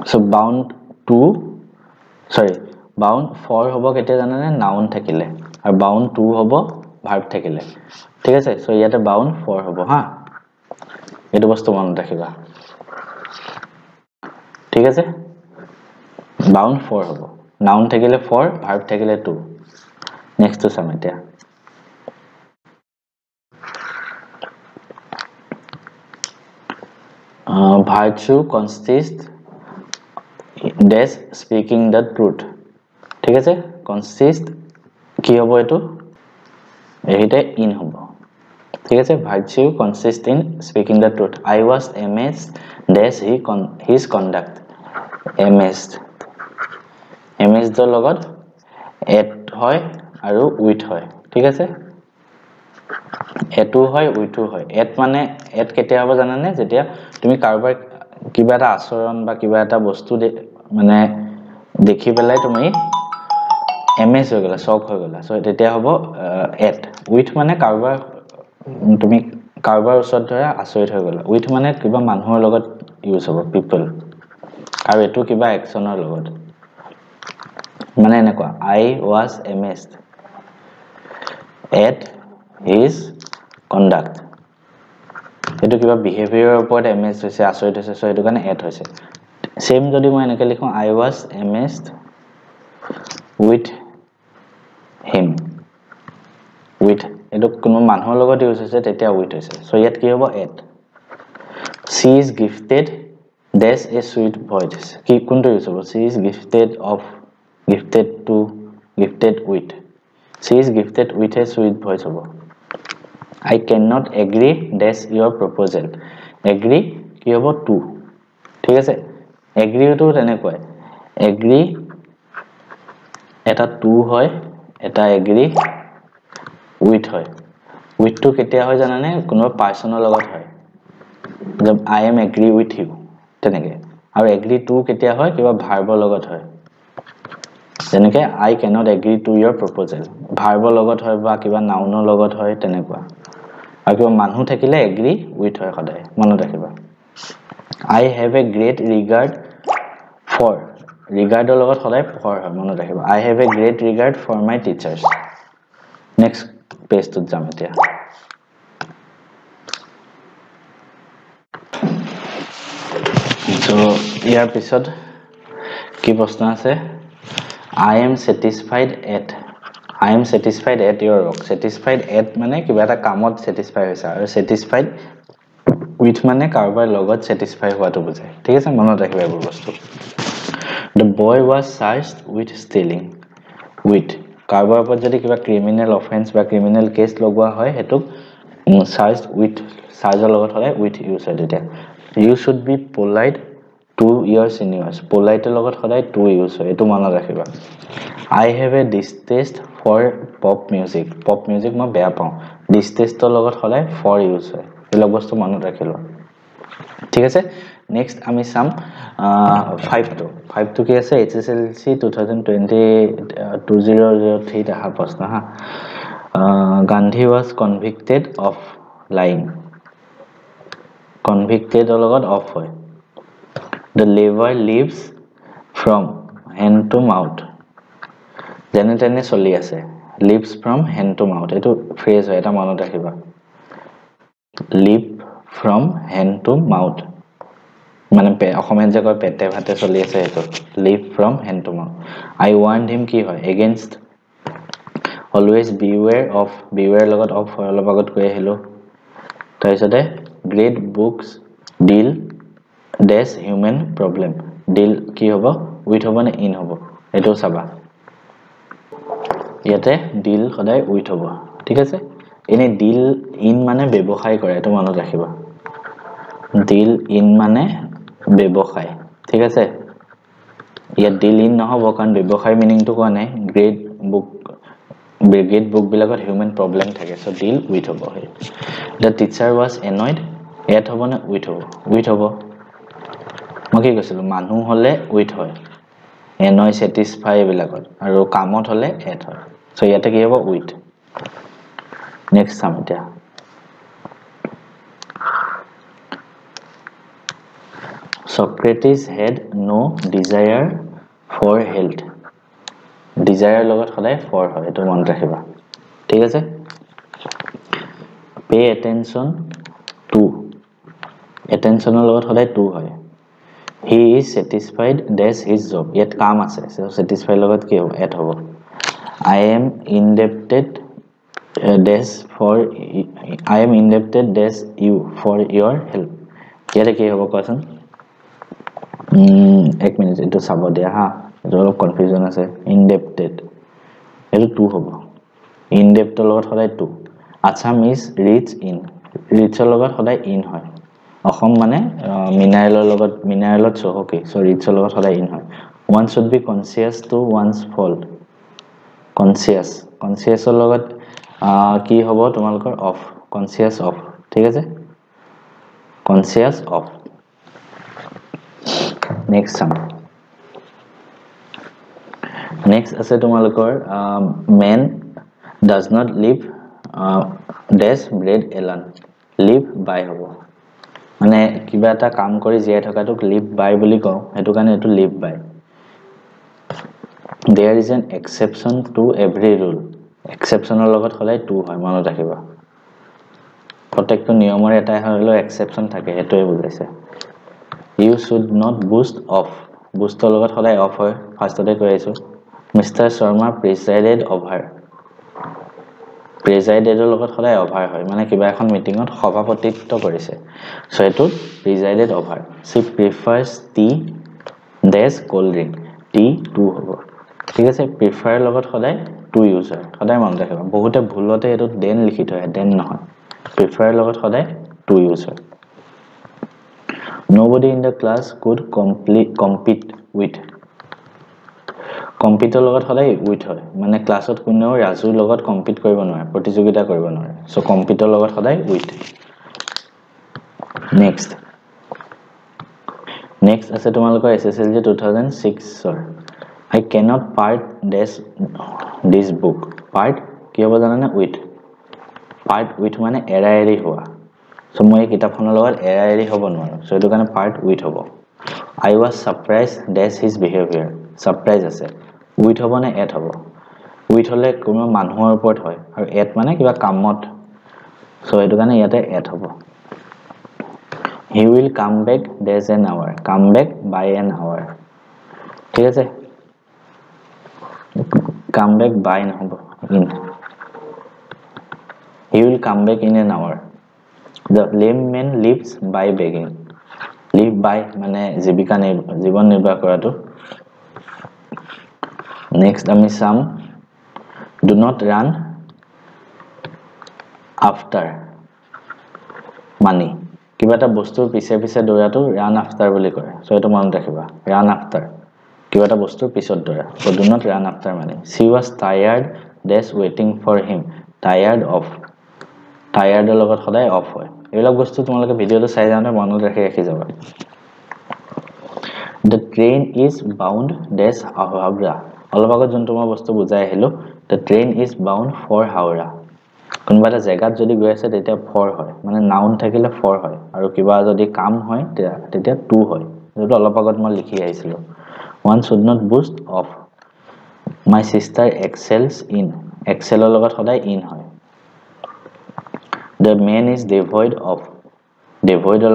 so bound to bound for হ'ব কেতিয়া জানানে নাউন থাকিলে আৰু বাউন্ড টু হ'ব ভাৰ্ব থাকিলে ঠিক আছে সো ইয়াতে বাউন্ড ফৰ হ'ব হা এটো বস্তু মনত ৰাখিবা ঠিক আছে বাউন্ড ফৰ হ'ব নাউন থাকিলে ফৰ ভাৰ্ব থাকিলে টু নেক্সট টু চাম এতিয়া virtue consists dash speaking the truth ঠিক আছে consist কি হ'ব এটো এইতে ইন হ'ব ঠিক আছে virtue consist in speaking the truth I was amazed dash his conduct amazed the লগত at হয় আৰু with হয় ঠিক আছে এটো হয় উইটো হয় এট মানে এট কেতিয়া হ'ব জানানে যেতিয়া তুমি কাৰোবাৰ কিবা এটা আচৰণ বা কিবা এটা বস্তু মানে দেখি পেলাই তুমি এমএস হৈ গলা শক হৈ গলা সো তেতিয়া হ'ব এট উইথ মানে কাৰোবাৰ তুমি কাৰোবাৰ ওচৰত ধৰা আচৰিত হৈ গলা উইথ মানে কিবা মানুহৰ লগত ইউজ হ'ব পিপল আৰু এটো কিবা একচনৰ লগত মানে এনেকুৱা I was amazed at his conduct এটো কিবা বিহেভিয়ৰৰ ওপৰত এমএস হৈছে আচৰিত হৈছে সো এটো কাৰণে এট হৈছে সেম যদি মই এনেকৈ লিখো I was amazed with him with এটো কোনো মানুহৰ লগত ইউজ হৈছে তেতিয়া with হৈছে সো ইয়াত কি হ'ব at she is gifted dash a sweet voice কি কোনটো ইউজ হ'ব she is gifted with she is gifted with a sweet voice হ'ব I cannot agree dash your proposal agree কি হ'ব to ঠিক আছে agree to তেনেকৈ agree এটা to হয় এটা agree with হয় with to কেতিয়া হয় জানানে কোনো পাৰ্সনৰ লগত হয় যেন I am agree with you তেনেকৈ আৰু agree to কেতিয়া হয় কিবা ভাৰ্বৰ লগত হয় যেনেকৈ I cannot agree to your proposal ভাৰ্বৰ লগত হয় বা কিবা নাউনৰ লগত হয় তেনেকুৱা আৰু কিবা মানুহ থাকিলে agree with হয় সদায় মনত ৰাখিবা I have a great regard for regard লগত সদায় for হয় মনত ৰাখিবা I have a great regard for my teachers next page to যাম এতিয়া so ইয়াৰ পিছত কি প্ৰশ্ন আছে I am satisfied at your work satisfied at মানে কিবা এটা কামত satisfied হৈছে আৰু satisfied with মানে কাৰোবাৰ লগত satisfied হোৱাটো বুজায় ঠিক আছে মনত ৰাখিবা এই বস্তু the boy was charged with stealing with কাৰোবাৰ ওপৰত যদি কিবা ক্ৰিমিনেল অফেন্স বা ক্ৰিমিনেল কেছ লগোৱা হয় হেতুক charged with charger লগত হয় with use হয় তেতিয়া you should be polite to your seniors polite লগত সদায় to use হয় এটো মনত ৰাখিবা I have a distaste for pop music মই বেয়া পাওঁ distaste লগত সদায় for use হয় এই বস্তু মনত ৰাখিলো ঠিক আছে নেক্সট আমি সাম 5 to কি আছে HSLC 2003 টা প্ৰশ্ন হা Gandhi was convicted of lying convicted লগত of হয় the lever lives from hand to mouth যেনে তেনে চলি আছে lives from hand to mouth এটো ফ্ৰেজ হয় এটা মনত ৰাখিবা live from hand to mouth মানে অসমীয়াত যে কয় পেটে ভাতে চলি আছে এটো live from hand to mouth I warned him কি হয় against always beware লগত of অলপ আগত কৈ আহিলো তাৰপিছতে great books deal dash human problem deal কি হ'ব with হ'ব নে in হ'ব এটো চাবা ইয়াতে deal সদায় with হ'ব ঠিক আছে এনে deal in মানে ব্যৱসায় কৰে এটো মনত ৰাখিবা deal in মানে ব্যৱসায় ঠিক আছে ইয়াত deal in নহব কাৰণ ব্যৱসায় মিনিং টো কোৱা নাই great book বিলাকত human problem থাকে so deal with হ'ব the teacher was annoyed at হ'ব নে with হ'ব মই কি কৈছিলো মানুহ হলে with হয় annoy satisfy বিলাকত আৰু কামত হলে এট হয় so ইয়াতে কি হ'ব with next সাম এতিয়া Socrates had no desire for health desire লগত সদায় for হয় এটো মনত ৰাখিবা ঠিক আছে pay attention to attention লগত সদায় to হয় he is satisfied dash his job yet কাম আছে so satisfied লগত কি হ'ব at হ'ব I am indebted dash you for your help ইয়াতে কি হ'ব কোৱাচোন এক মিনিট এটো চাব দিয়া হা এটো অলপ কনফিউজন আছে indebted এটো to হ'ব ইন ডেপ্থৰ লগত সদায় to Assam is rich in ৰিচৰ লগত সদায় ইন হয় অসম মানে মিনাৰেলত চহকী চ' ৰিচৰ লগত সদায় ইন হয় one should be conscious to one's fault কনচিয়াছৰ লগত কি হ'ব তোমালোকৰ অফ কনচিয়াছ অফ ঠিক আছে conscious of next some next আছে তোমালোকৰ মেন ডাজ নট লিভ ডেছ ব্ৰেড এলন লিভ বাই হ'ব মানে কিবা এটা কাম কৰি জীয়াই থকাটোক লিভ বাই বুলি কওঁ সেইটো কাৰণে এইটো live by there is an exception to every rule exceptioner লগত সদায় টু হয় মনত ৰাখিবা প্ৰত্যেকটো নিয়মৰ এটা হলো এক্সেপচন থাকে হেটোই বুজাইছে you should not boost off boost লগত সদায় অফ হয় ফাৰ্ষ্টতে কৈ আছো মিস্টাৰ শৰ্মা প্ৰেসাইডেড লগত সদায় অভাৰ হয় মানে কিবা এখন মিটিংত সভাপতিত্ব কৰিছে সো এটো প্ৰেসাইডেড over she prefers tea dash cold drink tea 2 হ'ব ঠিক আছে প্ৰিফাৰ লগত সদায় টু ইউজ হয় সদায় মনত ৰাখিবা বহুতে ভুলতে এটো দেন লিখি থয় দেন নহয় প্ৰিফাৰ লগত সদায় টু ইউজ হয় nobody in the class could compete with কম্পিটৰ লগত সদায় উইথ হয় মানে ক্লাছত কোনেও ৰাজুৰ লগত কম্পিট কৰিব নোৱাৰে প্ৰতিযোগিতা কৰিব নোৱাৰে সো কম্পিটৰ লগত সদায় উইথ নেক্সট আছে তোমালোকৰ এছএছএলজি 2006 ৰ I cannot part this book part কি হ'ব জানা না with মানে এৰা এৰি হোৱা সো মই কিতাপখনৰ লগত এৰা এৰি হ'ব নোৱাৰো সো এটো কাৰণে part with হ'ব I was surprised dash his behavior surprise আছে with হ'ব নে at হ'ব with হলে কোনো মানুহৰ ওপৰত হয় আৰু at মানে কিবা কামত সো এটো কাৰণে ইয়াতে at হ'ব he will come back dash an hour come back by an hour ঠিক আছে come back by নহব in he will come back in an hour the lame man lives by begging live by মানে জীৱন নিৰ্বাহ কৰাটো next আমি চাম do not run after money কিবা এটা বস্তুৰ পিছে পিছে দৌৰাটো run after বুলি কয় সো এটো মনত ৰাখিবা run after কিবা এটা বস্তুৰ পিছত দৌৰা so do not run after money she was tired dash waiting for him tired of tired লগত সদায় অফ হয় এইবিলাক বস্তু তোমালোকে ভিডিওটো চাই যাওঁতে মনত ৰাখি যাবা the train is bound dash Howrah অলপ আগত যোনটো মই বস্তু বুজাই আহিলো the train is bound for Howrah কোনবা এটা জায়গাত যদি গৈ আছে তেতিয়া for হয় মানে নাউন থাকিলে for হয় আৰু কিবা যদি কাম হয় তেতিয়া to হয় যেটো অলপ আগত মই লিখি আহিছিলো one should not boast of my sister excels in excel লগত সদায় in হয় the man is devoid of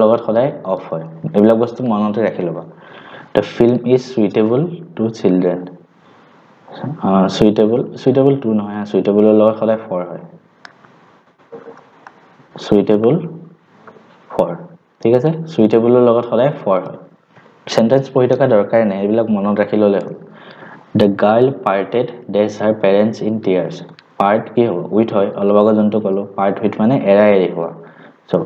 লগত সদায় off হয় এইবিলাক বস্তু মনতে ৰাখি লবা the film is suitable to children suitable to নহয় suitable লগত সদায় for হয় suitable for ঠিক আছে suitable লগত সদায় for হয় সেন্টেন্স পঢ়ি থকা দৰকাৰ নাই এইবিলাক মনত ৰাখি ললে হ'ল the girl parted dash her parents in tears part কি হ'ব with হয় অলপ আগত যোনটো কলো part with মানে এৰা এৰি হোৱা সো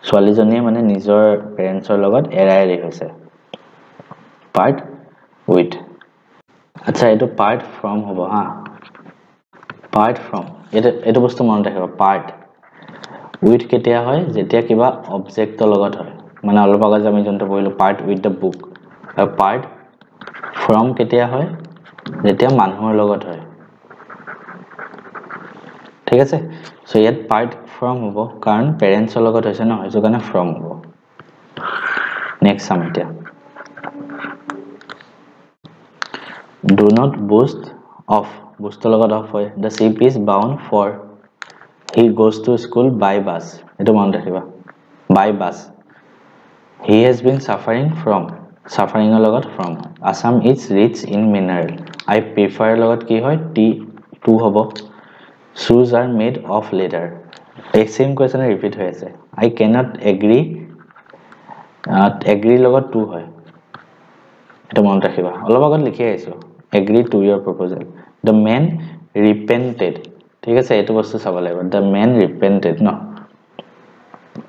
ছোৱালীজনীয়ে মানে নিজৰ পেৰেন্টছৰ লগত এৰা এৰি হৈছে part with আচ্ছা এটো part from হ'ব হা part from এটো বস্তু মনত ৰাখিবা part with কেতিয়া হয় যেতিয়া কিবা অবজেক্টৰ লগত হয় মানে অলপ আগত আমি যোনটো পঢ়িলো part with the book আৰু part from কেতিয়া হয় যেতিয়া মানুহৰ লগত হয় ঠিক আছে সো ইয়াত part from হ'ব কাৰণ পেৰেন্টছৰ লগত হৈছে ন সেইটো কাৰণে from হ'ব নেক্সট সাম এতিয়া do not boast of boast লগত off হয় the ship is bound for he goes to school by bus এটো মনত ৰাখিবা by bus he has been suffering লগত from Assam is rich in mineral I prefer লগত কি হয় t2 হ'ব shoes are made of leather এই same question repeat হৈ আছে I cannot agree লগত 2 হয় এটা মনত ৰাখিবা অলপ আগত লিখি আইছো agree to your proposal the man repented ঠিক আছে এটো বস্তু চাব লাগিব the man repented no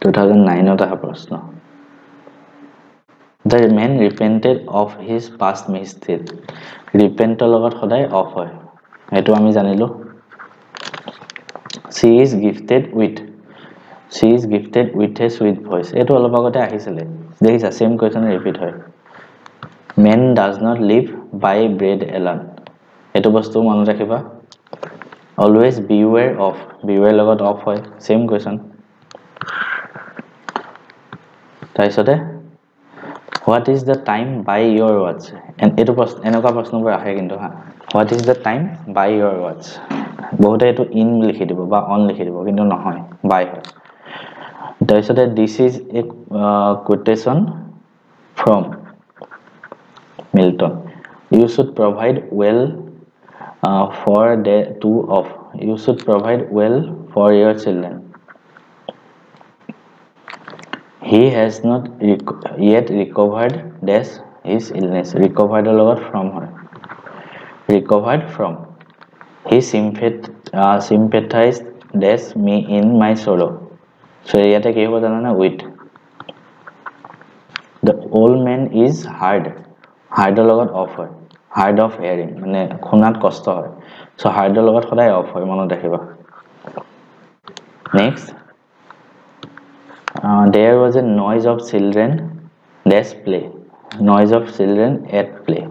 2009 ত অহা প্ৰশ্ন the man repented of his past mistake repent লগত সদায় অফ হয় এটো আমি জানিলো she is gifted with a sweet voice এটো অলপ আগতে আহিছিলে দেখিছা সেম কোৱেশ্চন ৰিপিট হয় man does not live by bread alone এটো বস্তু মনত ৰাখিবা always beware লগত অফ হয় সেম কোৱেশ্চন তাইছতে what is the time by your watch এটো প্ৰশ্ন এনেকুৱা প্ৰশ্নবোৰ আহে কিন্তু হা what is the time by your watch বহুতে এটো in লিখি দিব বা on লিখি দিব কিন্তু নহয় by হয় তাইছতে this is a quotation from Milton you should provide well for the two of you should provide well for your children he has not yet recovered his illness recovered logot from her recovered from he sympathized me in my sorrow so yate ki hobo jana na with the old man is hard logot off হয় hard of hearing মানে খুনাত কষ্ট হয় so hard লগত সদায় of হয় মনত ৰাখিবা next there was a noise of children play noise of children at play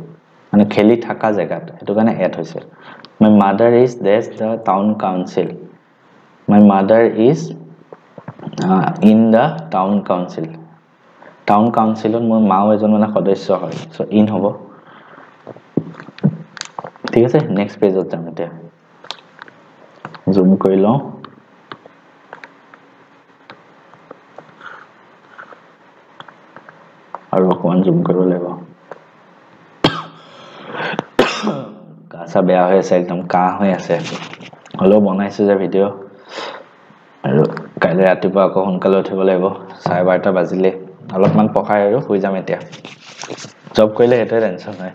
মানে খেলি থাকা জায়গাত এটো কাৰণে এট হৈছে my mother is the town council my mother is in the town council ত মোৰ মাও এজন মানে সদস্য হয় so in হ'ব ঠিক আছে নেক্সট পেজত যাম এতিয়া জুম কৰি লওঁ আৰু অকমান জুম কৰিব লাগিব কাঁচা বেয়া হৈ আছে একদম কাহ হৈ আছে হলো বনাইছো যে ভিডিও আৰু কাইলৈ ৰাতিপুৱা আকৌ সোনকালে উঠিব লাগিব 12:30 বাজিলে অলপমান পখাই আৰু হৈ যাম এতিয়া জব কৰিলে এটা টেনচন হয়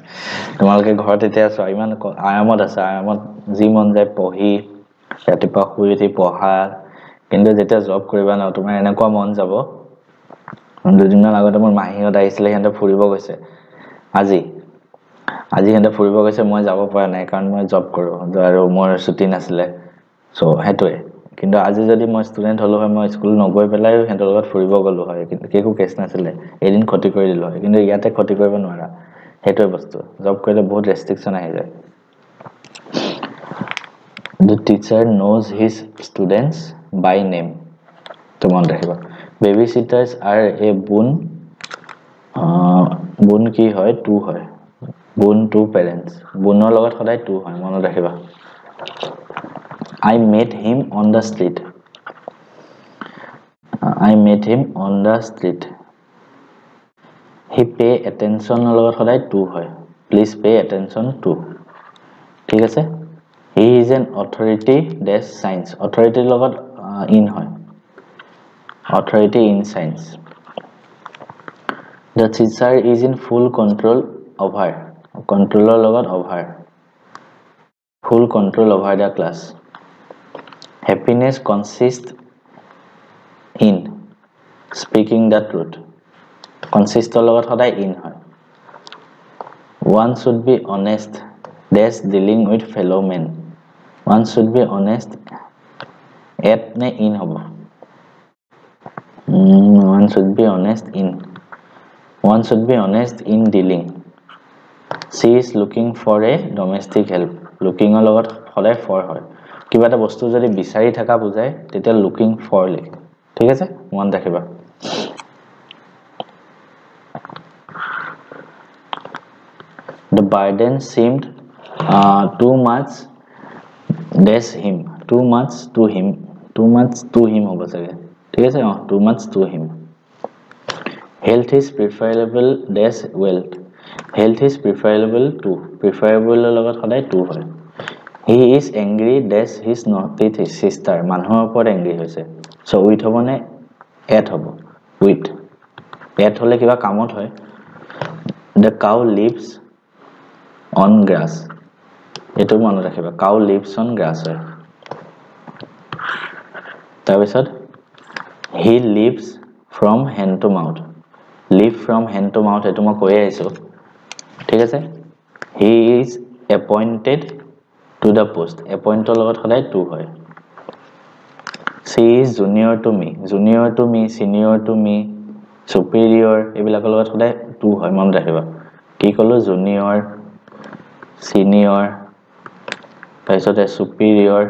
তোমালোকে ঘৰত এতিয়া চোৱা ইমান আৰামত আছে আৰামত যি মন যায় পঢ়ি ৰাতিপুৱা শুই উঠি পঢ়া কিন্তু যেতিয়া জব কৰিবা না তোমাৰ এনেকুৱা মন যাব দুদিনমান আগতে মোৰ মাহীহত আহিছিলে হেঁতে ফুৰিব গৈছে আজি হেঁতে ফুৰিব গৈছে মই যাব পৰা নাই কাৰণ মই জব কৰো আৰু মোৰ ছুটি নাছিলে সো হেতুৱে কিন্তু আজি যদি মই ষ্টুডেন্ট হলো হয় মই স্কুল নগৈ পেলাই হেঁতৰ লগত ফুৰিব গলো হয় কিন্তু কেকো কেছ নাছিলে এদিন ক্ষতি কৰি দিলো হয় কিন্তু ইয়াতে ক্ষতি কৰিব নোৱাৰা হেতুৱে বস্তু জব কৰিলে বহুত ৰেষ্ট্ৰিকশন আহি যায় the teacher knows his students by name to মন ৰাখিবা babysitters are a boon কি হয় টু হয় boon to parents boonৰ লগত সদায় টু হয় মনত ৰাখিবা I met him on the street he pay attention লগত সদায় টু হয় please pay attention to ঠিক আছে he is an authority science authority লগত in হয় authority in science the teacher is in full control over controller লগত over full control over the class happiness consists in speaking the truth consist লগত সদায় in হয় one should be honest dealing with fellow men one should be honest at ne in hobo one should be honest in dealing she is looking for a domestic help looking লগত সদায় for হয় কিবা এটা বস্তু যদি বিচাৰি থাকা বুজায় তেতিয়া looking for লিখে ঠিক আছে মন ৰাখিবা the burden seemed too much to him হ'ব চাগে ঠিক আছে too much to him health is preferable wealth health is preferable to preferable লগত সদায় to হয় he is angry his naughty sister মানুহৰ ওপৰত angry হৈছে so with হ'ব নে at হ'ব with at হলে কিবা কামত হয় the cow lives on grass এটো মনত ৰাখিবা cow lives on grass হয় তাৰপিছত he lives from hand to mouth live from hand to mouth এটো মই কৈ আইছো ঠিক আছে he is appointed to the post appoint লগত সদায় to হয় she is junior to me senior to me superior এবিলাক লগত সদায় to হয় মন ৰাখিবা কি কলো junior senior তাৰপিছতে superior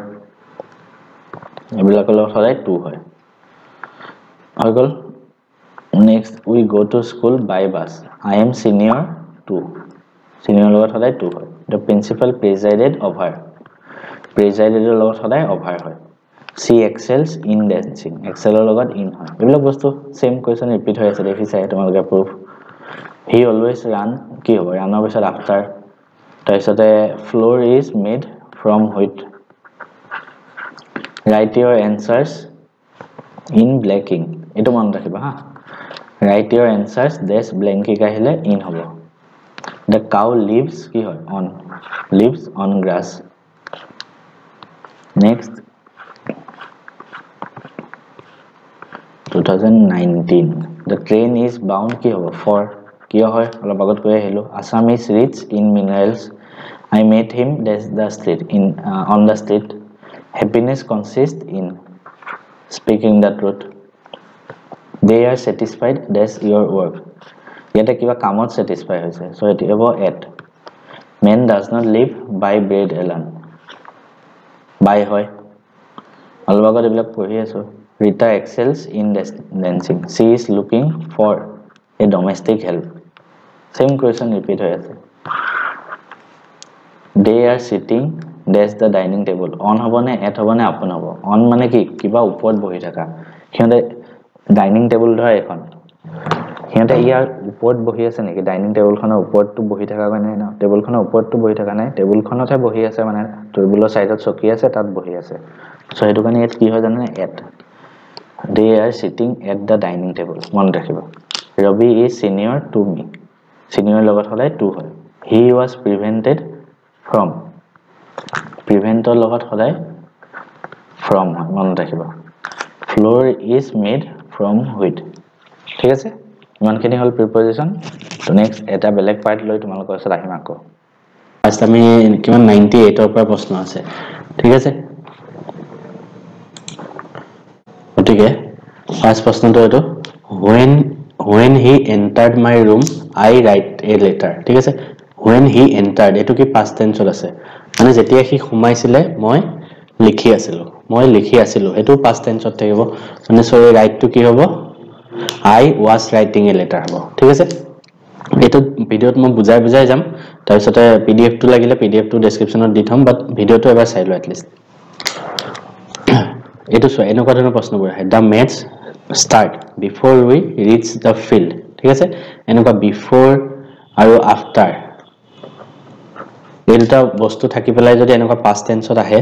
এবিলাক লগত সদায় to হয় হৈ গল next we go to school by bus I am senior to senior লগত সদায় to হয় the principal presided over presided লগত সদায় over হয় she excels in dancing excel লগত in হয় এবিলাক বস্তু same question repeat হৈ আছে দেখিছা তোমালোকে proof he always run কি হ'ব ৰানৰ পিছত after তাৰপিছতে floor is made from wheat write your answers in black ink এটো মন ৰাখিবা হা write your answers dash blank ink আহিলে in হ'ব the cow lives কি হয় lives on grass next 2019 the train is bound কি হ'ব for কিয় হয় অলপ আগত কৈ আহিলো Assam is rich in minerals I met him dash the street on the street happiness consists in speaking the truth they are satisfied dash your work yet kiba kamot satisfy hoise so it ebo at man does not live by bread alone by hoy albagot ebilak pohi aso Rita excels in dancing she is looking for a domestic help same question repeat hoy ase they are sitting dash the dining table on hobone at hobone upon hobo on mane ki kiba upor bohi thaka khionde dining table ধৰ এখন হেতে ইয়াৰ ওপৰত বহি আছে নেকি dining table খনৰ ওপৰটো বহি থাকা মানে না টেবুল খনৰ ওপৰটো বহি থাকা নাই টেবুল খনতে বহি আছে মানে টেবুলৰ সাইডত চকী আছে তাত বহি আছে সো হেতু কাৰণে এত কি হয় জানে at they are sitting at the dining table মন ৰাখিবা Ravi is senior to me senior লগত হলে to হয় he was prevented from prevent লগত হলে from মন ৰাখিবা floor is made from wheat ঠিক আছে ইমানখিনি হল প্ৰিপজিশন তো নেক্সট এটা বেলেগ পাৰ্ট লৈ তোমালোকৰ ওচৰত আহিম আকৌ ফাৰ্স্ট আমি কিমান 98 ৰ পৰা প্ৰশ্ন আছে ঠিক আছে ওটিকে ফাৰ্স্ট প্ৰশ্নটো এটো when he entered my room I write a letter ঠিক আছে when he entered এটো কি past tense ত আছে মানে যেতিয়া সি ঘুমাইছিলে মই লিখি আছিলো এটো past tense ত থাকিব মানে সৰি write to কি হ'ব I was writing a letter হ'ব ঠিক আছে এটো ভিডিওত মই বুজাই যাম তাৰপিছতে pdf টো লাগিলে pdf টো ডেসক্ৰিপচনত দি থম বাট ভিডিওটো এবাৰ চাই লো at least এটো সো এনেকুৱা ধৰণৰ প্ৰশ্নবোৰ আহে the match start before we reach the field ঠিক আছে এনেকুৱা before আৰু after এই দুটা বস্তু থাকি পেলাই যদি এনেকুৱা past tense ত আহে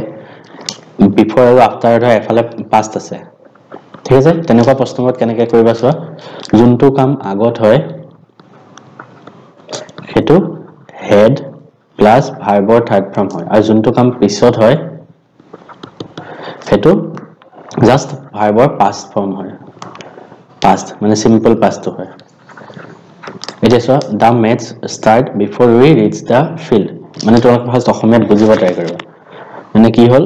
before আৰু after ধৰ এফালে past আছে ঠিক আছে তেনেকুৱা প্ৰশ্নত কেনেকৈ কৰিবা চোৱা যোনটো কাম আগত হয় হেতু head plus verb or third form হয় আৰু যোনটো কাম পিছত হয় হেতু just verb or past form হয় past মানে simple past to হয় এটা চোৱা the match start before we reach the field মানে তোমাক ফাৰ্স্ট অসমীয়াত বুজিব ট্ৰাই কৰিবা মানে কি হল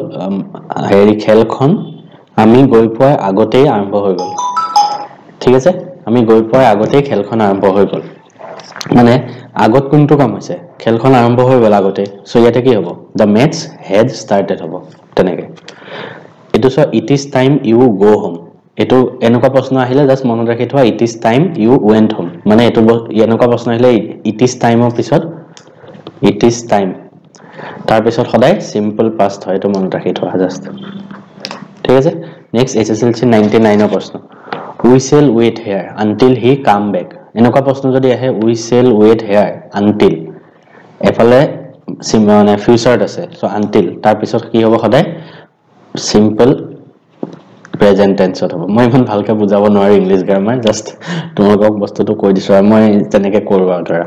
হেৰি খেলখন আমি গৈ পোৱাৰ আগতেই আৰম্ভ হৈ গল ঠিক আছে আমি গৈ পোৱাৰ আগতেই খেলখন আৰম্ভ হৈ গল মানে আগত কোনটো কাম হৈছে খেলখন আৰম্ভ হৈ গল আগতে সো ইয়াতে কি হ'ব the match had started হ'ব তেনেকে এটো so it is time you go home এটো এনেকুৱা প্ৰশ্ন আহিলে জাস্ট মনত ৰাখি থোৱা it is time you went home মানে এটো এনেকুৱা প্ৰশ্ন আহিলে it is time ৰ পিছত it is time তাৰ পিছত সদায় simple past হয় এটো মনত ৰাখি থোৱা জাস্ট ঠিক আছে নেক্সট SSLC 99 ৰ প্ৰশ্ন we shall wait here until he come back এনেকুৱা প্ৰশ্ন যদি আহে we shall wait here until এফালে মানে ফিউচাৰত আছে সো until তাৰ পিছত কি হ'ব সদায় simple present tense হ'ব মই ইমান ভালকে বুজাব নোৱাৰি ইংলিশ গ্ৰামাৰ জাস্ট তোমালোকক বস্তুটো কৈ দিছো আৰু মই তেনেকে কৰবা ধৰা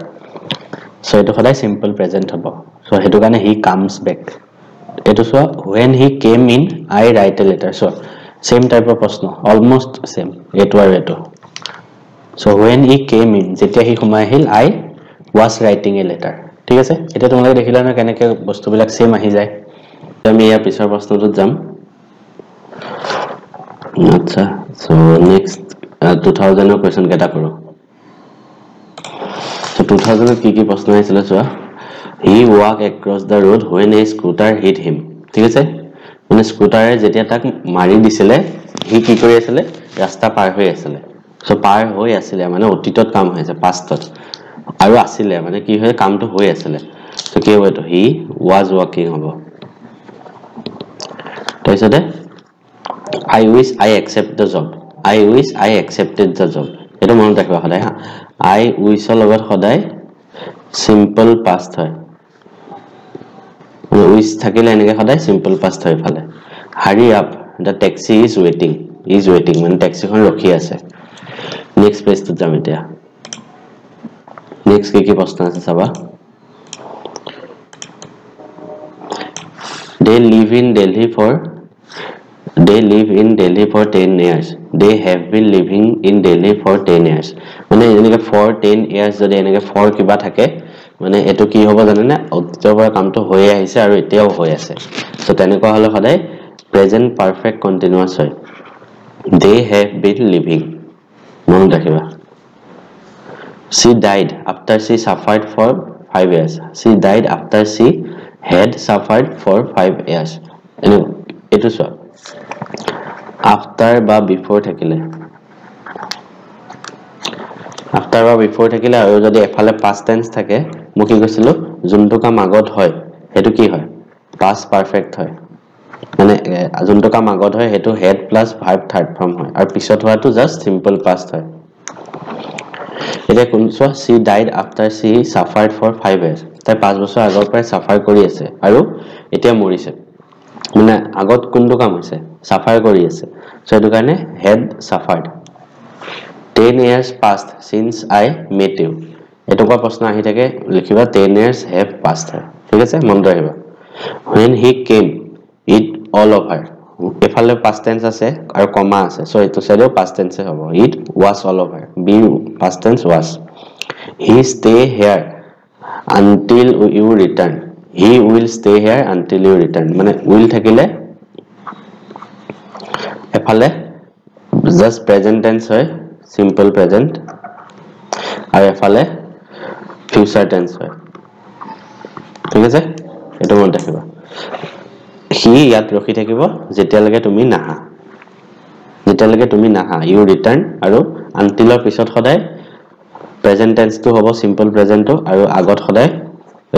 সো এটো সদায় simple present হ'ব সো হেতু কাৰণে he comes back এটো so when he came in I write a letter so Same type of प्रश्न almost same एटो और एटो so when he came in যেতিয়া হি সোমাই আহিল I was writing a letter ঠিক আছে এটা তোমালোকে দেখিলা না কেনেকৈ বস্তুবিলাক সেম আহি যায় আমি ইয়াৰ পিছৰ প্ৰশ্নটোত যাম আচ্ছা so next 2000 ৰ क्वेश्चन কেটা কৰো so 2000 কি কি প্ৰশ্ন আহিছিল চোৱা he walked across the road when a scooter hit him ঠিক আছে মানে স্কুটাৰে যেতিয়া তাক মাৰি দিছিলে হি কি কৰি আছিল ৰাস্তা পাৰ হৈ আছিল সো পাৰ হৈ আছিল মানে অতীতত কাম হৈছে পাষ্টত আৰু আছিল মানে কি হয় কামটো হৈ আছিল তো কি হ'ব তো হি was walking হ'ব তাৰপিছতে I wish I accept the job I wish I accepted the job এটা মনত ৰাখিবা সদায় I wish ৰ লগত সদায় simple past হয় wish থাকিলে এনেকৈ সদায় simple past হয় ফালে hurry up the taxi is waiting মানে ট্যাক্সিখন ৰখি আছে নেক্সট পেজ তো যাম এতিয়া নেক্সট কি প্ৰশ্ন আছে চাবা they live in Delhi for 10 years they have been living in Delhi for 10 years মানে এনেকৈ for 10 years যদি এনেকৈ for কিবা থাকে মানে এটো কি হ'ব জানে না অতীতৰ পৰা কামটো হৈ আহিছে আৰু এতিয়াও হৈ আছে সো তেনেকুৱা হলে সদায় present perfect continuous হয় they have been living মন ৰাখিবা she died after she suffered for 5 years she died after she had suffered for 5 years এটো সো after বা before থাকিলে after বা before থাকিলে আৰু যদি এফালে past tense থাকে মই কি কৈছিলো যোনটো কাম আগত হয় হেতু কি হয় past perfect হয় মানে যোনটো কাম আগত হয় হেতু had plus verb third form হয় আৰু পিছত হোৱাটো জাস্ট simple past হয় এটা কোনছো she died after she suffered for 5 years তাই 5 বছৰ আগৰ পৰা সাফাৰ কৰি আছে আৰু এতিয়া মৰিছে মানে আগত কোনটো কাম হৈছে সাফাৰ কৰি আছে সো এটো কাৰণে had suffered 10 years passed since I met you এটো কোৱা প্ৰশ্ন আহি থাকে লিখিবা 10 years have passed ঠিক আছে মন ৰাখিবা when he came it all over এফালে past tense আছে আৰু কমা আছে সো এটো সাইডও past tense হ'ব it was all over be past tense was he stay here until you return he will stay here until you return মানে will থাকিলে এফালে just present tense হয় simple present আৰু এফালে future tense হয় ঠিক আছে এটো মনত ৰাখিবা হি ইয়াত ৰখি থাকিব যেতিয়ালৈকে তুমি নাহা you return আৰু until ৰ পিছত সদায় present tense টো হ'ব simple present টো আৰু আগত সদায়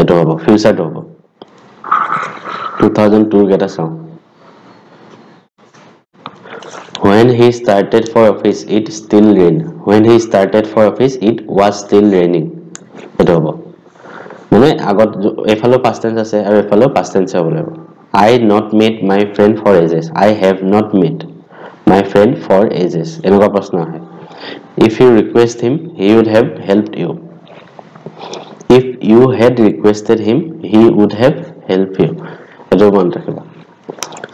এটো হ'ব future টো হ'ব 2002 গেটা চাও when he started for office it still rained when he started for office it was still raining এটো হ'ব মানে আগত এফালে past tense আছে আৰু এফালে past tense হ'ব লাগিব I not met my friend for ages I have not met my friend for ages এনেকুৱা প্ৰশ্ন আহে if you request him he would have helped you if you had requested him he would have helped you এটো মন ৰাখিবা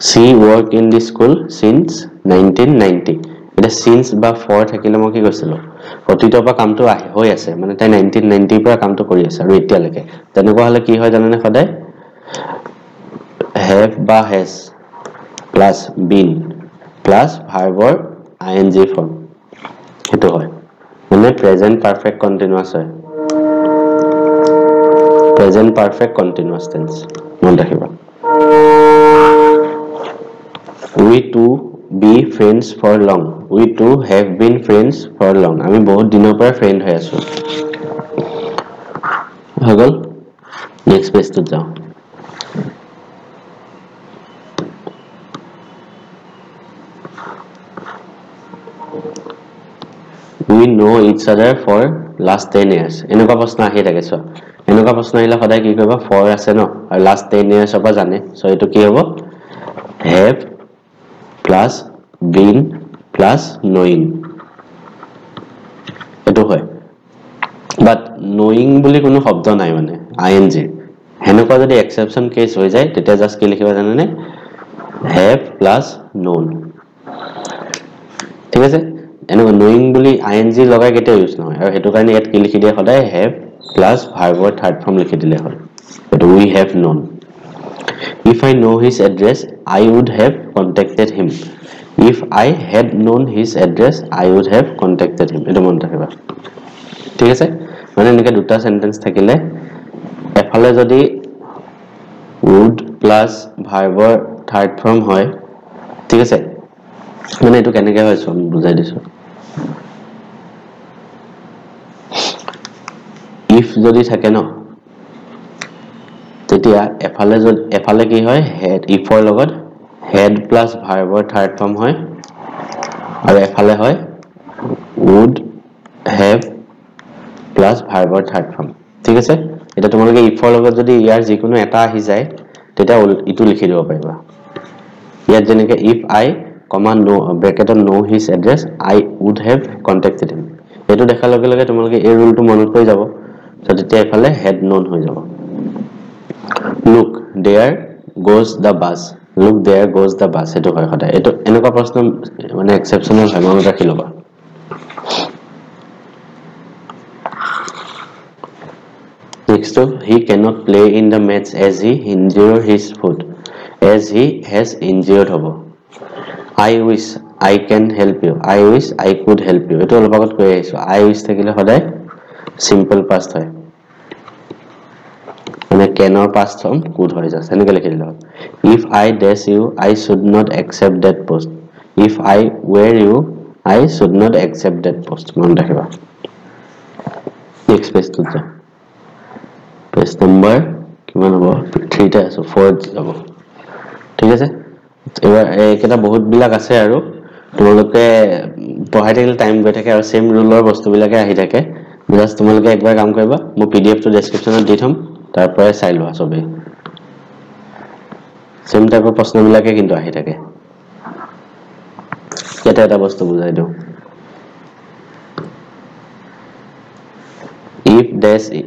she worked in the school since 1990 এটা since বা for থাকিলে মই কি কৈছিলো অতীতৰ পৰা কামটো হৈ আছে মানে তাই 1990 পৰা কামটো কৰি আছে আৰু এতিয়ালৈকে তেনেকুৱা হলে কি হয় জানেনে সদায় have বা has plus been plus verb or ing form হেতু হয় মানে present perfect continuous হয় present perfect continuous tense মন ৰাখিবা we two be friends for long we two have been friends for long আমি বহুত দিনৰ পৰা ফ্ৰেন্ড হৈ আছো হগল নেক্সট পেজ তো যাও we know each other for last 10 years এনেকুৱা প্ৰশ্ন আহি থাকে সো এনেকুৱা প্ৰশ্ন আহিলে সদায় কি কৰিবা for আছে ন আৰু last 10 years অপা জানে সো এটো কি হ'ব have plus been plus knowing এটো হয় but knowing বুলি কোনো শব্দ নাই মানে ing হেনেকুৱা যদি এক্সেপশন কেস হৈ যায় তেতিয়া জাস্ট কি লিখিবা জানেনে have plus known ঠিক আছে এনেকুৱা knowing বুলি ing লগাই কেতিয়া ইউজ নহয় আৰু হেতু কাৰণে ইয়াত কি লিখি দিয়া সদায় have plus verb third form লিখি দিলে হ'ল এটো we have known if I know his address I would have contacted him if I had known his address I would have contacted him এটো মনত ৰাখিবা ঠিক আছে মানে এনেকা দুটা সেন্টেন্স থাকিলে এফালে যদি would plus verb third form হয় ঠিক আছে মানে এটো কেনেকৈ হয় সব বুজাই দিছো if যদি থাকে ন তেতিয়া এফালে কি হয় had if ৰ লগত had plus verb third form হয় আৰু এফালে হয় would have plus verb third form ঠিক আছে এটা তোমালোকে if ৰ লগত যদি ইয়াৰ যিকোনো এটা আহি যায় তেতিয়া ইটো লিখি দিব পাৰিবা ইয়াত যেনেকৈ if I know bracket know his address I would have contacted him এটো দেখাৰ লগে লগে তোমালোকে এই ৰুলটো মনত পৰি যাব তো তেতিয়া এফালে had known হৈ যাব look there goes the bus look there goes the bus এটো হয় সদায় এটো এনেকুৱা প্ৰশ্ন মানে এক্সেপশনাল হয় মনত ৰাখি লবা next he cannot play in the match as he injured his foot as he has injured hobo I wish I can help you I wish I could help you এটো অলপ আগত কৈ আইছো I wish থাকিলে সদায় simple past হয় মানে can or past form could হয় just এনেকৈ লিখি দিলে if I dash you I should not accept that post if I were you I should not accept that post মনত ৰাখিবা next page to যাও page number কিমান হ'ব 3 টা আছে 4 যাব ঠিক আছে এবাৰ এটা বহুত বিলাক আছে আৰু তোমালোকে পঢ়াই থাকিলে টাইম গৈ থাকে আৰু সেম ৰুলৰ বস্তুবিলাকে আহি থাকে জাস্ট তোমালোকে একবাৰ কাম কৰিবা মই পিডিএফ টো ডেসক্ৰিপচনত দি থম তাৰ পৰা চাই লোৱা সবে সেম টাইপৰ প্ৰশ্নবিলাকে কিন্তু আহি থাকে এটা বস্তু বুজাই দিও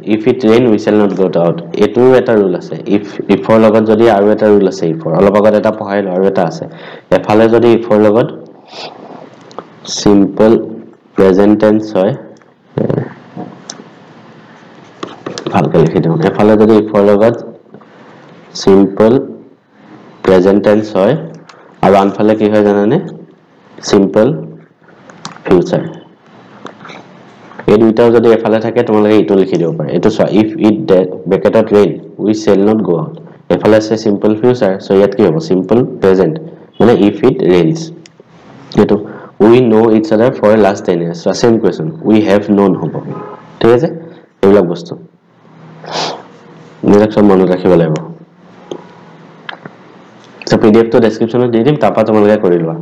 if it rain we shall not go out এটো এটা ৰুল আছে if ৰ লগত যদি আৰু এটা ৰুল আছে if ৰ অলপ আগত এটা পঢ়াইলো আৰু এটা আছে এফালে যদি if ৰ লগত simple present tense হয় ভালকৈ লিখি দিও এফালে যদি if ৰ লগত simple present tense হয় আৰু আনফালে কি হয় জানানে simple future এই দুইটাও যদি এফালে থাকে তোমালোকে ইটো লিখি দিব পাৰে এটো if it bracket rain we shall not go out এফালে আছে simple future so ইয়াত কি হ'ব simple present মানে if it rains এটো we know each other for last 10 years so same question we have known হ'ব ঠিক আছে এইবিলাক বস্তু নিৰক্ষৰ মনত ৰাখিব লাগিব so pdf তো ডেসক্ৰিপচনত দি দিম তাপা তোমালোকে কৰি লোৱা